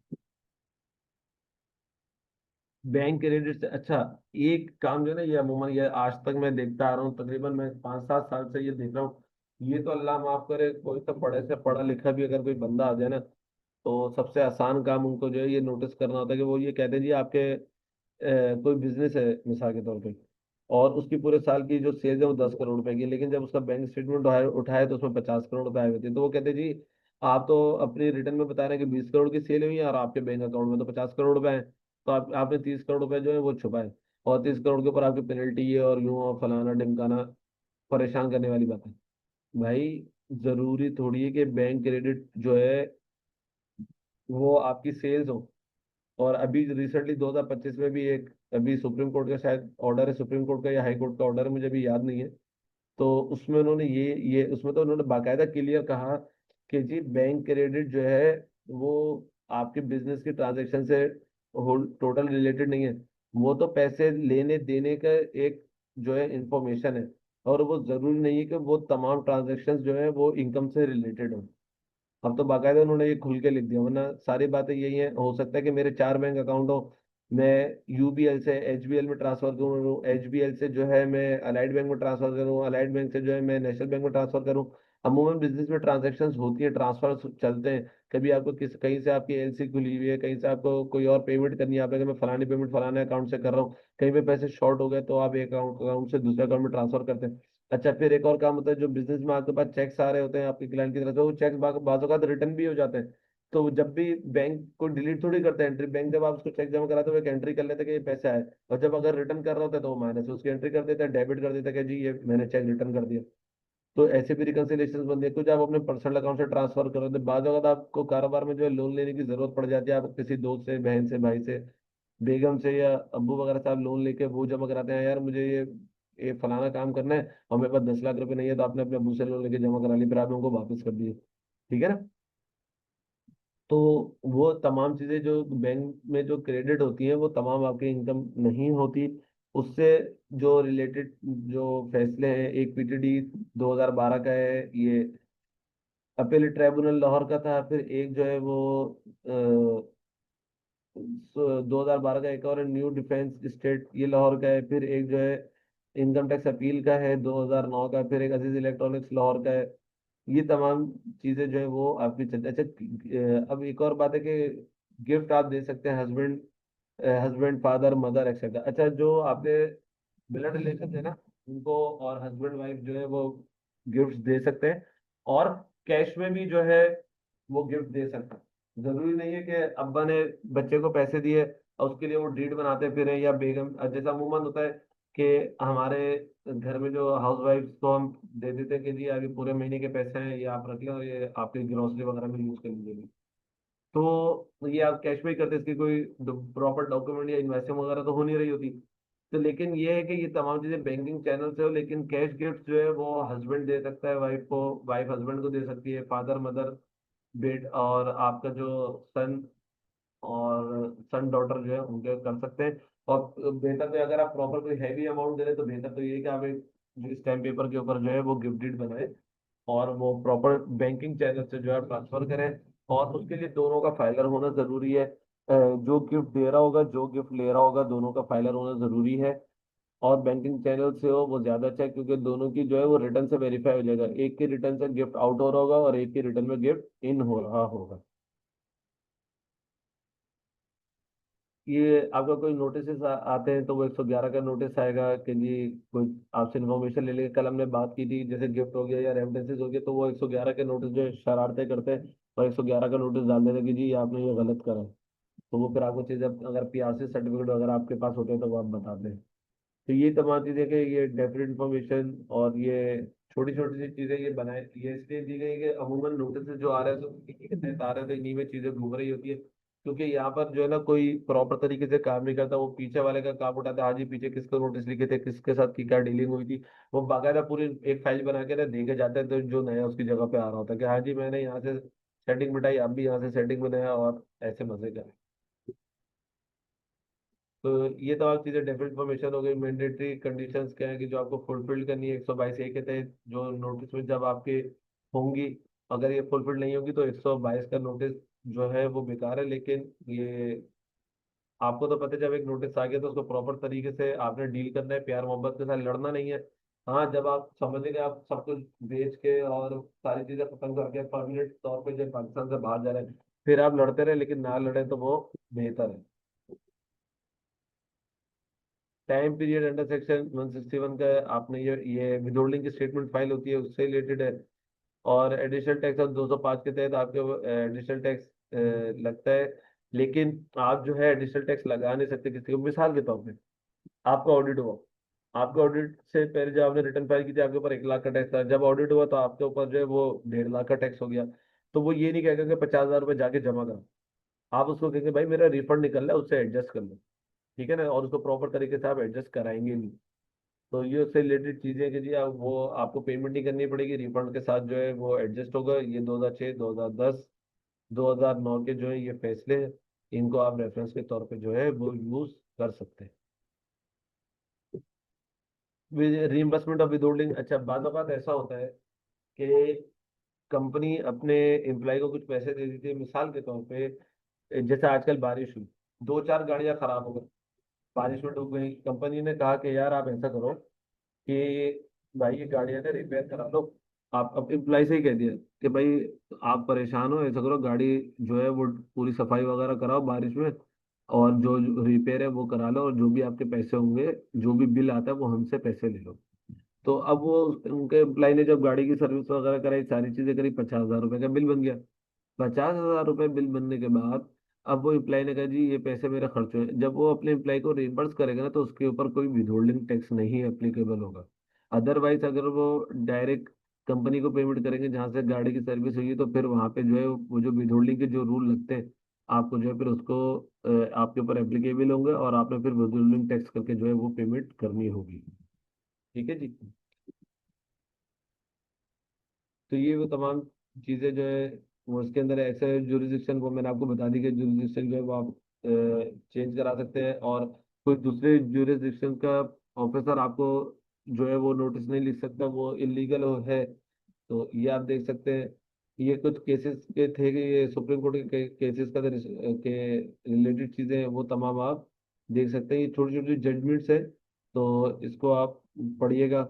बैंक क्रेडिट से अच्छा एक काम जो है ना, ये अमूमन ये आज तक मैं देखता आ रहा हूँ, तकरीबन मैं 5-7 साल से ये देख रहा हूँ। ये तो अल्लाह माफ करे, कोई तो पढ़े से पढ़ा लिखा भी अगर कोई बंदा आ जाए ना, तो सबसे आसान काम उनको जो है ये नोटिस करना होता है कि वो ये कहते हैं जी आपके कोई बिजनेस है मिसाल के तौर पे, और उसकी पूरे साल की जो सेल्स है वो 10 करोड़ रुपए की है, लेकिन जब उसका बैंक स्टेटमेंट उठाया उठाया तो उसमें 50 करोड़ रुपए आए हुए थे। तो वो कहते हैं जी आप तो अपनी रिटर्न में बता रहे हैं कि 20 करोड़ की सेल हुई है और आपके बैंक अकाउंट में तो 50 करोड़ रुपए हैं, तो आपने 30 करोड़ रुपए जो है वो छुपाए, और 30 करोड़ के ऊपर आपकी पेनल्टी है और यूं और फलाना ढिमकाना, परेशान करने वाली बात है। भाई जरूरी थोड़ी है कि बैंक क्रेडिट जो है वो आपकी सेल्स हो। और अभी रिसेंटली 2025 में भी एक अभी सुप्रीम कोर्ट का शायद ऑर्डर है, सुप्रीम कोर्ट का या हाई कोर्ट का ऑर्डर है, मुझे अभी याद नहीं है। तो उसमें उन्होंने ये उसमें तो उन्होंने बाकायदा क्लियर कहा कि जी बैंक क्रेडिट जो है वो आपके बिजनेस के ट्रांजैक्शन से टोटल रिलेटेड नहीं है, वो तो पैसे लेने देने का एक जो है इंफॉर्मेशन है, और वो जरूरी नहीं है कि वो तमाम ट्रांजैक्शंस जो है वो इनकम से रिलेटेड हो। अब तो बाकायदा उन्होंने ये खुल के लिख दिया, वरना सारी बातें यही है। हो सकता है कि मेरे 4 बैंक अकाउंट हो, मैं यूबीएल से एचबीएल में ट्रांसफर करूँ, एचबीएल से जो है मैं अलाइड बैंक में ट्रांसफर करूँ, अलाइड बैंक से जो है मैं नेशनल बैंक में ट्रांसफर करूँ। अमूमन बिजनेस में ट्रांजेक्शन होती है, ट्रांसफर चलते हैं। कभी आपको किस कहीं से आपकी एलसी खुली हुई है, कहीं से आपको कोई और पेमेंट करनी है, आपने कहा मैं फलानी पेमेंट फलाने अकाउंट से कर रहा हूँ, कहीं पे पैसे शॉर्ट हो गए तो आप एक अकाउंट से दूसरे अकाउंट में ट्रांसफर करते हैं। अच्छा फिर एक और काम होता है, जो बिजनेस में आपके पास चेक्स आ रहे होते हैं आपके क्लाइंट की तरफ से, वो चेक्स बाजू का रिटर्न भी हो जाते हैं। तो जब भी बैंक को डिलीट थोड़ी करते हैं एंट्री, बैंक जब आप उसको चेक जमा कराते हो एक एंट्री कर लेते हैं कि ये पैसे आए, और जब अगर रिटर्न कर रहा होता है तो वो माइनस उसकी एंट्री कर देता है, डेबिट कर देता है कि जी ये मैंने चेक रिटर्न कर दिया। तो ऐसे भी रिकंसिलेशन बनती है। कुछ आप अपने पर्सनल अकाउंट से ट्रांसफर करो तो बाद अगर आपको कारोबार में जो है लोन लेने की जरूरत पड़ जाती है, आप किसी दोस्त से, बहन से, भाई से, बेगम से या अब्बू वगैरह से आप लोन लेके वो जमा कराते हैं, यार मुझे ये फलाना काम करना है और मेरे पास 10 लाख रुपए नहीं है, तो आपने अपने अब्बू से लोन लेके जमा करा ली, फिर आपने उनको वापस कर दिए। ठीक है ना। तो वो तमाम चीजें जो बैंक में जो क्रेडिट होती हैं वो तमाम आपकी इनकम नहीं होती। उससे जो रिलेटेड जो फैसले हैं, एक पीटीडी 2012 का है ये, अपील ट्राइब्यूनल लाहौर का था, फिर एक जो है वो 2012 का एक और न्यू डिफेंस स्टेट ये लाहौर का है, फिर एक जो है इनकम टैक्स अपील का है 2009 का, फिर एक अजीज इलेक्ट्रॉनिक्स लाहौर का है। ये तमाम चीजें जो है वो आपकी चलती। अच्छा अब एक और बात है कि गिफ्ट आप दे सकते हैं husband, husband father mother etcetera. अच्छा जो आपके ब्लड रिलेशन है ना उनको, और हस्बैंड वाइफ जो है वो गिफ्ट दे सकते हैं, और कैश में भी जो है वो गिफ्ट दे सकते हैं। जरूरी नहीं है कि अब्बा ने बच्चे को पैसे दिए और उसके लिए वो डीड बनाते फिरें, या बेगम जैसा अमूमन होता है कि हमारे घर में जो हाउस वाइफ को हम दे देते हैं कि जी अभी पूरे महीने के पैसे हैं ये आप रख लें और ये आपके ग्रोसरी वगैरह में यूज कर लीजिए। तो ये आप कैश में ही करते, इसकी कोई प्रॉपर डॉक्यूमेंट या इन्वेस्टमेंट वगैरह तो हो नहीं रही होती। तो लेकिन ये है कि ये तमाम चीजें बैंकिंग चैनल से हो, लेकिन कैश गिफ्ट जो है वो हस्बैंड दे सकता है वाइफ को, वाइफ हस्बैंड को दे सकती है, फादर मदर बेट, और आपका जो सन और सन डॉटर जो है उनके कर सकते हैं। और बेहतर तो अगर आप प्रॉपर कोई हैवी अमाउंट दे रहे हैं तो बेहतर तो ये है कि आप एक जो स्टैम्प पेपर के ऊपर जो है वो गिफ्ट डीड बनाए और वो प्रॉपर बैंकिंग चैनल से जो है ट्रांसफर करें। और उसके लिए दोनों का फाइलर होना जरूरी है। जो गिफ्ट दे रहा होगा जो गिफ्ट ले रहा होगा दोनों का फाइलर होना जरूरी है। और बैंकिंग चैनल से हो वो ज्यादा अच्छा है, क्योंकि दोनों की जो है वो रिटर्न से वेरीफाई हो जाएगा, एक की रिटर्न से गिफ्ट आउट हो रहा होगा और एक की रिटर्न में गिफ्ट इन हो रहा होगा। ये आपका कोई नोटिस आते हैं तो वो 111 का नोटिस आएगा कि जी कोई आपसे इन्फॉर्मेशन ले लेंगे। कल हमने बात की थी जैसे गिफ्ट हो गया या रेमिटेंसेस हो गया, तो वो 111 के नोटिस जो है शरारतें करते हैं और 111 का नोटिस डाल देते हैं कि जी आपने ये गलत करा है। तो वो फिर आपको चीज़, अगर पीआरसी सर्टिफिकेट वगैरह आपके पास होते हैं तो वो आप बताते हैं। तो ये तमाम चीज़ें कि ये डेफिनेट इन्फॉर्मेशन और ये छोटी छोटी सी चीज़ें ये बनाए, ये इसलिए दी गई कि अमूमन नोटिस जो आ रहे हैं तो इन्हीं के तहत आ रहे हैं, तो इन्हीं में चीज़ें घूम रही होती है। क्योंकि यहाँ पर जो है ना कोई प्रॉपर तरीके से काम नहीं करता, वो पीछे वाले का काम उठाता है, हाँ जी पीछे किसको नोटिस लिखे थे, किसके साथ की क्या डीलिंग हुई थी, वो बाकायदा पूरी एक फाइल बना के ना देखे जाते हैं। तो जो नया उसकी जगह पे आ रहा होता है कि हाँ जी मैंने यहाँ से सेटिंग बिठाई, आप भी यहाँ से सेटिंग बनाया और ऐसे मजे करें। तो ये तमाम चीजें डेफिनेट इन्फॉर्मेशन हो गई। मैंडेटरी कंडीशंस क्या है कि जो आपको फुलफिल करनी है 122A के तहत जो नोटिस में जब आपके होंगी, अगर ये फुलफिल नहीं होगी तो 122 का नोटिस जो है वो बेकार है। लेकिन ये आपको तो पता है जब एक नोटिस आ गया तो उसको प्रॉपर तरीके से आपने डील करना है, प्यार मोहब्बत के साथ लड़ना नहीं है। हाँ जब आप समझेंगे आप सब कुछ बेच के और सारी चीजें खत्म करके परमानेंट तौर पे जब पाकिस्तान से बाहर जा रहे हैं फिर आप लड़ते रहे, लेकिन ना लड़े तो वो बेहतर है। टाइम पीरियड अंडर सेक्शन 161 का आपने ये विदहोल्डिंग की स्टेटमेंट फाइल होती है उससे रिलेटेड है। और एडिशनल टैक्स और 205 के तहत आपके एडिशनल टैक्स लगता है। लेकिन आप जो है एडिशनल टैक्स लगा नहीं सकते किसी को। मिसाल के तौर पे आपका ऑडिट हुआ, आपके ऑडिट से पहले जब आपने रिटर्न फाइल की थी आपके ऊपर 1 लाख का टैक्स था, जब ऑडिट हुआ तो आपके ऊपर जो है वो 1.5 लाख का टैक्स हो गया। तो वो ये नहीं कहेगा कि 50,000 रुपये जाके जमा करो, आप उसको कहेंगे भाई मेरा रिफंड निकल रहा है उससे एडजस्ट कर लो, ठीक है ना, और उसको प्रॉपर तरीके से आप एडजस्ट कराएंगे भी। तो ये उससे रिलेटेड चीजें कि जी आप वो आपको पेमेंट नहीं करनी पड़ेगी, रिफंड के साथ जो है वो एडजस्ट होगा। ये 2006, 2010, 2009 के जो है ये फैसले हैं, इनको आप रेफरेंस के तौर पे जो है वो यूज कर सकते हैं। रीइंबर्समेंट ऑफ विदहोल्डिंग, अच्छा बाद बात ऐसा होता है कि कंपनी अपने एम्प्लॉय को कुछ पैसे दे देती है। मिसाल के तौर पे जैसे आजकल बारिश हुई, 2-4 गाड़ियां खराब हो गई, बारिश में डूब गई, कंपनी ने कहा कि यार आप ऐसा करो कि भाई ये गाड़ियां ना रिपेयर करा लो। आप अब एम्प्लॉय से ही कह दिया कि भाई आप परेशान हो, ऐसा करो गाड़ी जो है वो पूरी सफाई वगैरह कराओ बारिश में, और जो रिपेयर है वो करा लो, और जो भी आपके पैसे होंगे, जो भी बिल आता है वो हमसे पैसे ले लो। तो अब वो उनके एम्प्लॉय ने जब गाड़ी की सर्विस वगैरह कराई, सारी चीजें करी, 50,000 रुपये का बिल बन गया। 50,000 रुपये बिल बनने के बाद अब वो एम्प्लॉय ने कहा जी ये पैसे मेरे खर्च हुए। जब वो अपने एम्प्लॉय को रिम्बर्स करेगा ना तो उसके ऊपर कोई विदहोल्डिंग टैक्स नहीं एप्लीकेबल होगा। अदरवाइज अगर वो डायरेक्ट कंपनी को पेमेंट करेंगे जहां से गाड़ी की सर्विस हुई है, तो फिर वहां पे जो है वो जो विदहोल्डिंग के जो रूल लगते हैं आपको जो है फिर उसको आपके ऊपर एप्लीकेबल होंगे, और आपने फिर विदहोल्डिंग टैक्स करके जो है वो पेमेंट करनी होगी। ठीक है जी। तो ये वो तमाम चीज़ें जो है वो उसके अंदर ऐसे जुरिडिक्शन, वो मैंने आपको बता दी कि जुरिडिक्शन जो है वो आप चेंज करा सकते हैं, और कोई दूसरे जुरिडिक्शन का ऑफिसर आपको जो है वो नोटिस नहीं लिख सकता, वो इलीगल है। तो ये आप देख सकते हैं। ये कुछ केसेस के थे कि ये सुप्रीम कोर्ट के केसेस का के रिलेटेड चीज़ें हैं, वो तमाम आप देख सकते हैं। ये छोटी छोटी जजमेंट्स है, तो इसको आप पढ़िएगा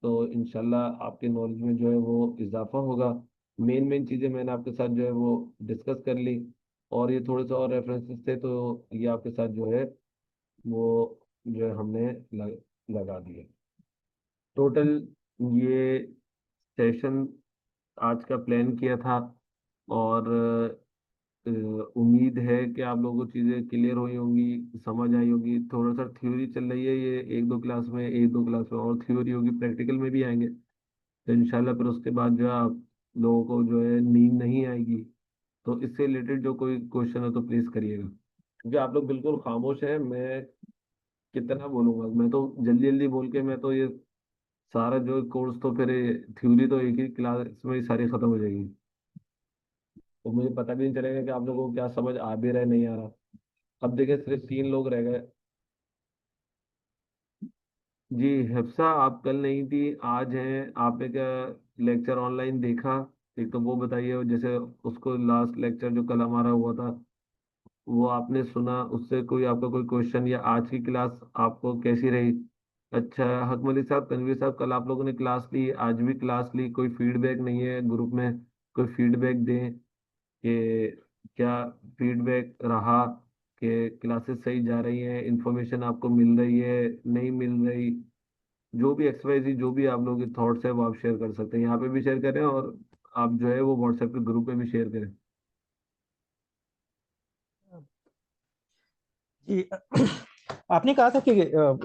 तो इंशाल्लाह आपके नॉलेज में जो है वो इजाफा होगा। मेन मेन चीज़ें मैंने आपके साथ जो है वो डिस्कस कर ली, और ये थोड़े से और रेफरेंसेस थे तो ये आपके साथ जो है वो जो है हमने लगा दिए। टोटल ये सेशन आज का प्लान किया था, और उम्मीद है कि आप लोगों को चीज़ें क्लियर हुई होंगी, समझ आई होगी। थोड़ा सा थ्योरी चल रही है, ये 1-2 क्लास में और थ्योरी होगी, प्रैक्टिकल में भी आएंगे। तो इंशाल्लाह फिर उसके बाद जो है आप लोगों को जो है नींद नहीं आएगी। तो इससे रिलेटेड जो कोई क्वेश्चन है तो प्लीज़ करिएगा, क्योंकि आप लोग बिल्कुल खामोश हैं। मैं कितना बोलूँगा, मैं तो जल्दी जल्दी बोल के मैं तो ये सारा जो कोर्स तो फिर थ्योरी तो एक ही क्लास में ही सारी खत्म हो जाएगी, तो मुझे पता भी नहीं चलेगा कि आप लोगों को क्या समझ आ भी रहा है नहीं आ रहा। अब देखिए सिर्फ 3 लोग रह गए। जी हिफ्सा आप कल नहीं थी, आज हैं। आपने क्या लेक्चर ऑनलाइन देखा? एक तो वो बताइए, जैसे उसको लास्ट लेक्चर जो कल हमारा हुआ था वो आपने सुना, उससे कोई आपका कोई क्वेश्चन, या आज की क्लास आपको कैसी रही? अच्छा हकमली साहब, तनवीर साहब, कल आप लोगों ने क्लास ली, आज भी क्लास ली, कोई फीडबैक नहीं है ग्रुप में? कोई फीडबैक दें कि क्या फीडबैक रहा, कि क्लासेस सही जा रही हैं, इंफॉर्मेशन आपको मिल रही है, नहीं मिल रही, जो भी XYZ जो भी आप लोगों के थॉट्स है वो आप शेयर कर सकते हैं, यहाँ पे भी शेयर करें और आप जो है वो व्हाट्सएप के ग्रुप पे भी शेयर करें। जी आपने कहा था कि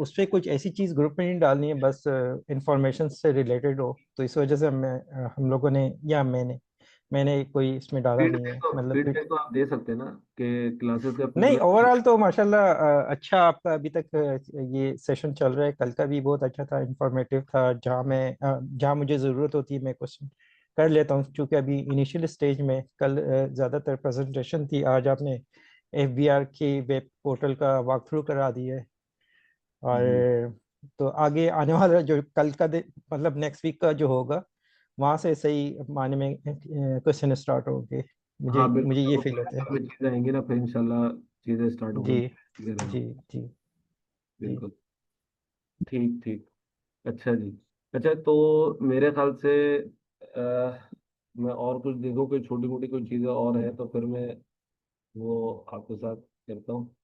उस पे कुछ ऐसी चीज ग्रुप में नहीं डालनी है, बस इंफॉर्मेशन से रिलेटेड हो, तो इस वजह से हम लोगों ने या मैंने कोई इसमें डाला नहीं है, मतलब फीडबैक तो आप दे सकते हैं ना कि क्लासेस का नहीं। फीडबैक। ओवरऑल तो माशाल्लाह अच्छा आपका अभी तक ये सेशन चल रहा है। कल का भी बहुत अच्छा था, इंफॉर्मेटिव था, जहाँ मुझे ज़रूरत होती है मैं क्वेश्चन कर लेता हूँ, क्योंकि अभी इनिशियल स्टेज में कल ज़्यादातर प्रेजेंटेशन थी, आज आपने FBR की वेब पोर्टल का वॉक थ्रू करा दिया है। जी और तो आगे आने वाला जो कल का मतलब नेक्स्ट वीक का जो होगा, वहाँ से सही मायने में क्वेश्चन स्टार्ट होंगे, मुझे हाँ मुझे बिल्कुल, ये वो फील होता है। में चीज़ें आएंगी ना फिर इंशाल्लाह चीज़ें स्टार्ट जी होंगी, ठीक है ना। जी जी जी। बिल्कुल, ठीक ठीक। अच्छा जी। अच्छा तो मेरे ख्याल से मैं और कुछ देखो, कोई छोटी मोटी कोई चीज़ें और है तो फिर मैं वो आपके साथ करता हूँ।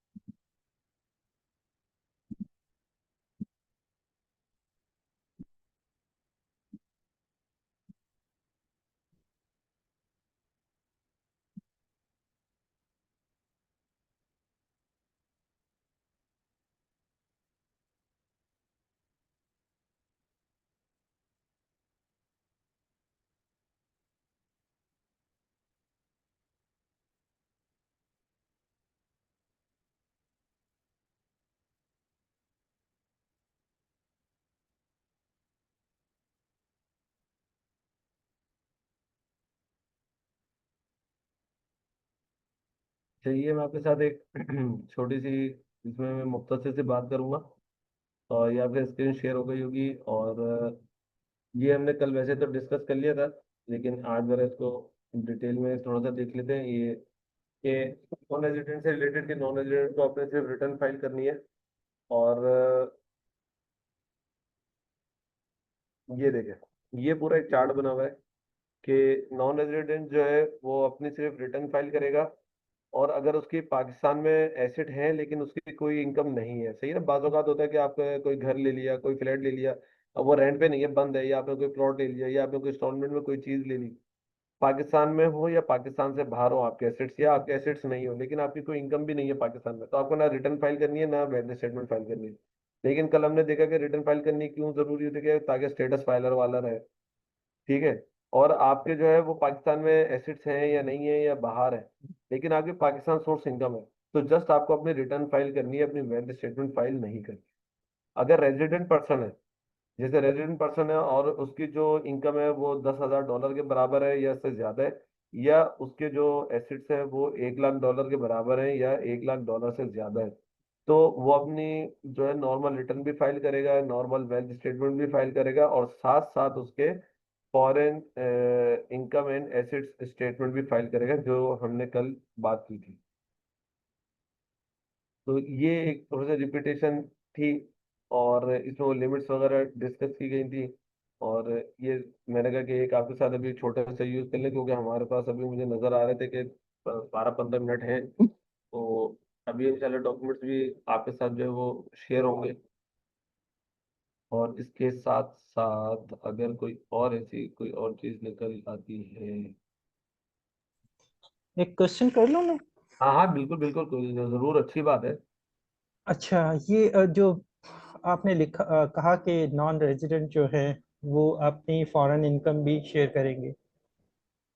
चलिए मैं आपके साथ एक छोटी सी इसमें मैं मुख्तसर से बात करूंगा, और या फिर स्क्रीन शेयर हो गई होगी। और ये हमने कल वैसे तो डिस्कस कर लिया था, लेकिन आज जरा इसको डिटेल में थोड़ा सा देख लेते हैं। ये नॉन रेजिडेंट से रिलेटेड कि नॉन रेजिडेंट को आपने सिर्फ रिटर्न फाइल करनी है। और ये देखें, ये पूरा एक चार्ट बना हुआ है कि नॉन रेजिडेंट जो है वो अपनी सिर्फ रिटर्न फाइल करेगा, और अगर उसकी पाकिस्तान में एसेट है लेकिन उसकी कोई इनकम नहीं है, सही है ना। बाज़ औक़ात होता है कि आपका कोई घर ले लिया, कोई फ्लैट ले लिया, अब वो रेंट पे नहीं है, बंद है, या आपने कोई प्लॉट ले लिया, या आपने कोई इंस्टॉलमेंट में कोई चीज़ ले ली, पाकिस्तान में हो या पाकिस्तान से बाहर हो आपके एसेट्स, या आपके एसेट्स नहीं हो लेकिन आपकी कोई इनकम भी नहीं है पाकिस्तान में, तो आपको ना रिटर्न फाइल करनी है ना बैंक स्टेटमेंट फाइल करनी है। लेकिन कल हमने देखा कि रिटर्न फाइल करनी क्यों जरूरी होती है, ताकि स्टेटस फाइलर वाला रहे, ठीक है। और आपके जो है वो पाकिस्तान में एसेट्स हैं या नहीं है या बाहर है, लेकिन आपके पाकिस्तान सोर्स इनकम है, तो जस्ट आपको अपनी रिटर्न फाइल करनी है, अपनी बैंक स्टेटमेंट फाइल नहीं करनी। अगर रेजिडेंट पर्सन है, जैसे रेजिडेंट पर्सन है और उसकी जो इनकम है वो $10,000 के बराबर है या इससे ज्यादा है, या उसके जो एसेट्स है वो $1 लाख के बराबर है या $1 लाख से ज्यादा है, तो वो अपनी जो है नॉर्मल रिटर्न भी फाइल करेगा, नॉर्मल वेल्थ स्टेटमेंट भी फाइल करेगा, और साथ साथ उसके foreign income and assets statement भी फाइल करेगा, जो हमने कल बात की थी। तो ये एक थोड़ा सा रिपीटेशन थी, और इसमें वो लिमिट्स वगैरह डिस्कस की गई थी। और ये मैंने कहा कि एक आपके साथ अभी छोटा सा यूज कर लें, क्योंकि हमारे पास अभी मुझे नजर आ रहे थे कि 12-15 मिनट हैं, तो अभी इंशाल्लाह डॉक्यूमेंट्स भी आपके साथ जो है वो शेयर होंगे। और इसके साथ साथ अगर कोई और ऐसी कोई और चीज निकल आती है। एक क्वेश्चन कर लूँ मैं? हाँ हाँ बिल्कुल बिल्कुल, कोई जरूर, अच्छी बात है। अच्छा, ये जो आपने कहा कि नॉन रेजिडेंट जो है वो अपनी फॉरेन इनकम भी शेयर करेंगे,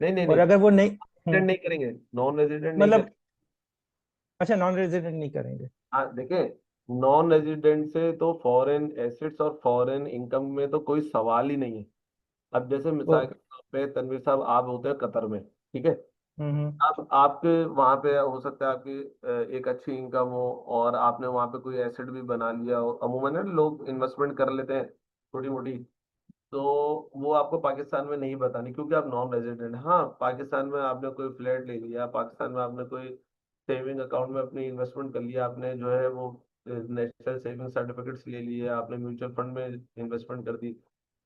नहीं नहीं और नहीं, अगर वो नहीं रेजिडेंट नहीं करेंगे, नॉन रेजिडेंट नहीं मतलब करेंगे। अच्छा, नॉन रेजिडेंट नहीं करेंगे। हाँ देखिए, नॉन रेजिडेंट से तो फॉरेन एसेट्स और फॉरेन इनकम में तो कोई सवाल ही नहीं है। अब जैसे मिसाल के ओके। तौर पे तनवीर साहब आप होते हैं कतर में, ठीक है। हम्म। अब आपके वहाँ पे हो सकता है आपकी एक अच्छी इनकम हो, और आपने वहाँ पे कोई एसेट भी बना लिया हो, अमूमन है लोग इन्वेस्टमेंट कर लेते हैं छोटी मोटी, तो वो आपको पाकिस्तान में नहीं बतानी क्योंकि आप नॉन रेजिडेंट। हाँ, पाकिस्तान में आपने कोई फ्लैट ले लिया, पाकिस्तान में आपने कोई सेविंग अकाउंट में अपनी इन्वेस्टमेंट कर लिया, आपने जो है वो नेशनल सेविंग सर्टिफिकेट्स ले लिए, आपने म्यूचुअल फंड में इन्वेस्टमेंट कर दी,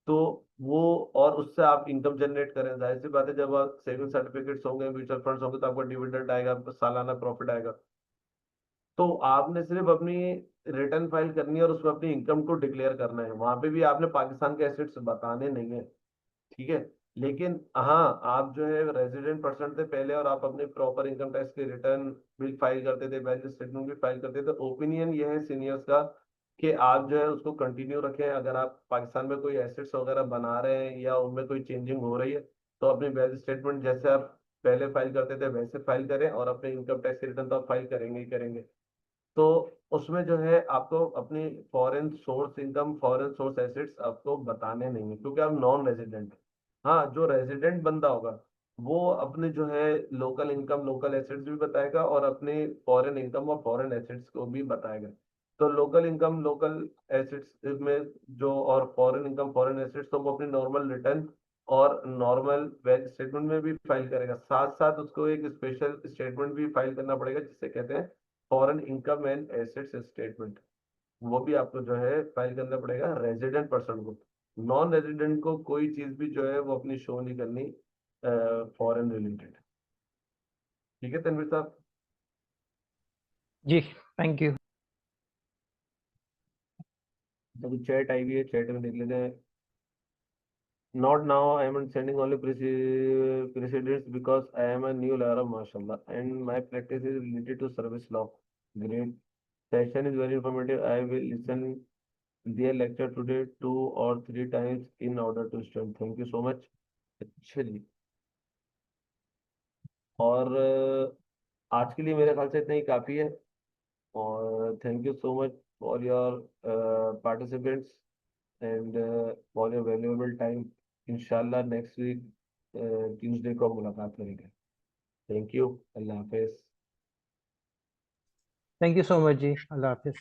तो वो, और उससे आप इनकम जनरेट करें, जाहिर सी बात है जब आप सेविंग सर्टिफिकेट्स होंगे, म्यूचुअल फंड्स होंगे, तो आपका डिविडेंड आएगा, आपको सालाना प्रॉफिट आएगा। तो आपने सिर्फ अपनी रिटर्न फाइल करनी है और उसमें अपनी इनकम को डिक्लेयर करना है, वहां पे भी आपने पाकिस्तान के एसेट्स बताने नहीं है, ठीक है। लेकिन हाँ, आप जो है रेजिडेंट पर्सन थे पहले और आप अपने प्रॉपर इनकम टैक्स की रिटर्न भी फाइल करते थे, बैलेंस स्टेटमेंट भी फाइल करते थे। ओपिनियन ये है सीनियर्स का कि आप जो है उसको कंटिन्यू रखें। अगर आप पाकिस्तान में कोई एसेट्स वगैरह बना रहे हैं या उनमें कोई चेंजिंग हो रही है तो अपनी बैलेंस स्टेटमेंट जैसे आप पहले फाइल करते थे वैसे फाइल करें, और अपने इनकम टैक्स की रिटर्न तो आप फाइल करेंगे ही करेंगे। तो उसमें जो है आपको अपनी foreign source income, foreign source assets आपको बताने नहीं है, क्योंकि आप नॉन रेजिडेंट। हाँ, जो रेजिडेंट बंदा होगा वो अपने जो है लोकल इनकम, लोकल एसेट्स भी बताएगा और अपने फॉरेन इनकम और फॉरेन एसेट्स को भी बताएगा। तो लोकल इनकम, लोकल एसेट्स में जो, और फॉरेन इनकम, फॉरेन एसेट्स, तो वो अपनी नॉर्मल रिटर्न और नॉर्मल बैंक स्टेटमेंट में भी फाइल करेगा। साथ साथ उसको एक स्पेशल स्टेटमेंट भी फाइल करना पड़ेगा जिसे कहते हैं foreign income and assets statement. वो भी आपको जो है फाइल करना पड़ेगा रेजिडेंट पर्सन को। नॉन रेजिडेंट को कोई चीज भी जो है वो अपनी शो नहीं करनी फॉरेन रिलेटेड। ठीक है तनवीर साहब? जी, थैंक यू। अभी चैट आई हुई है, चैट में देख लेते हैं। Not now, I am sending only precedents because I am a new lawyer, mashallah, and my practice is related to service law. Great. Session is very informative. I will listen their lecture today 2 or 3 times in order to study. Thank you so much. अच्छा जी। और आज के लिए मेरे ख्याल से इतना ही काफ़ी है। और thank you so much for your participants and for your valuable time. इंशाल्लाह नेक्स्ट वीक ट्यूसडे को मुलाकात करेंगे। थैंक यू, अल्लाह हाफिज। थैंक यू सो मच जी, अल्लाह हाफिज।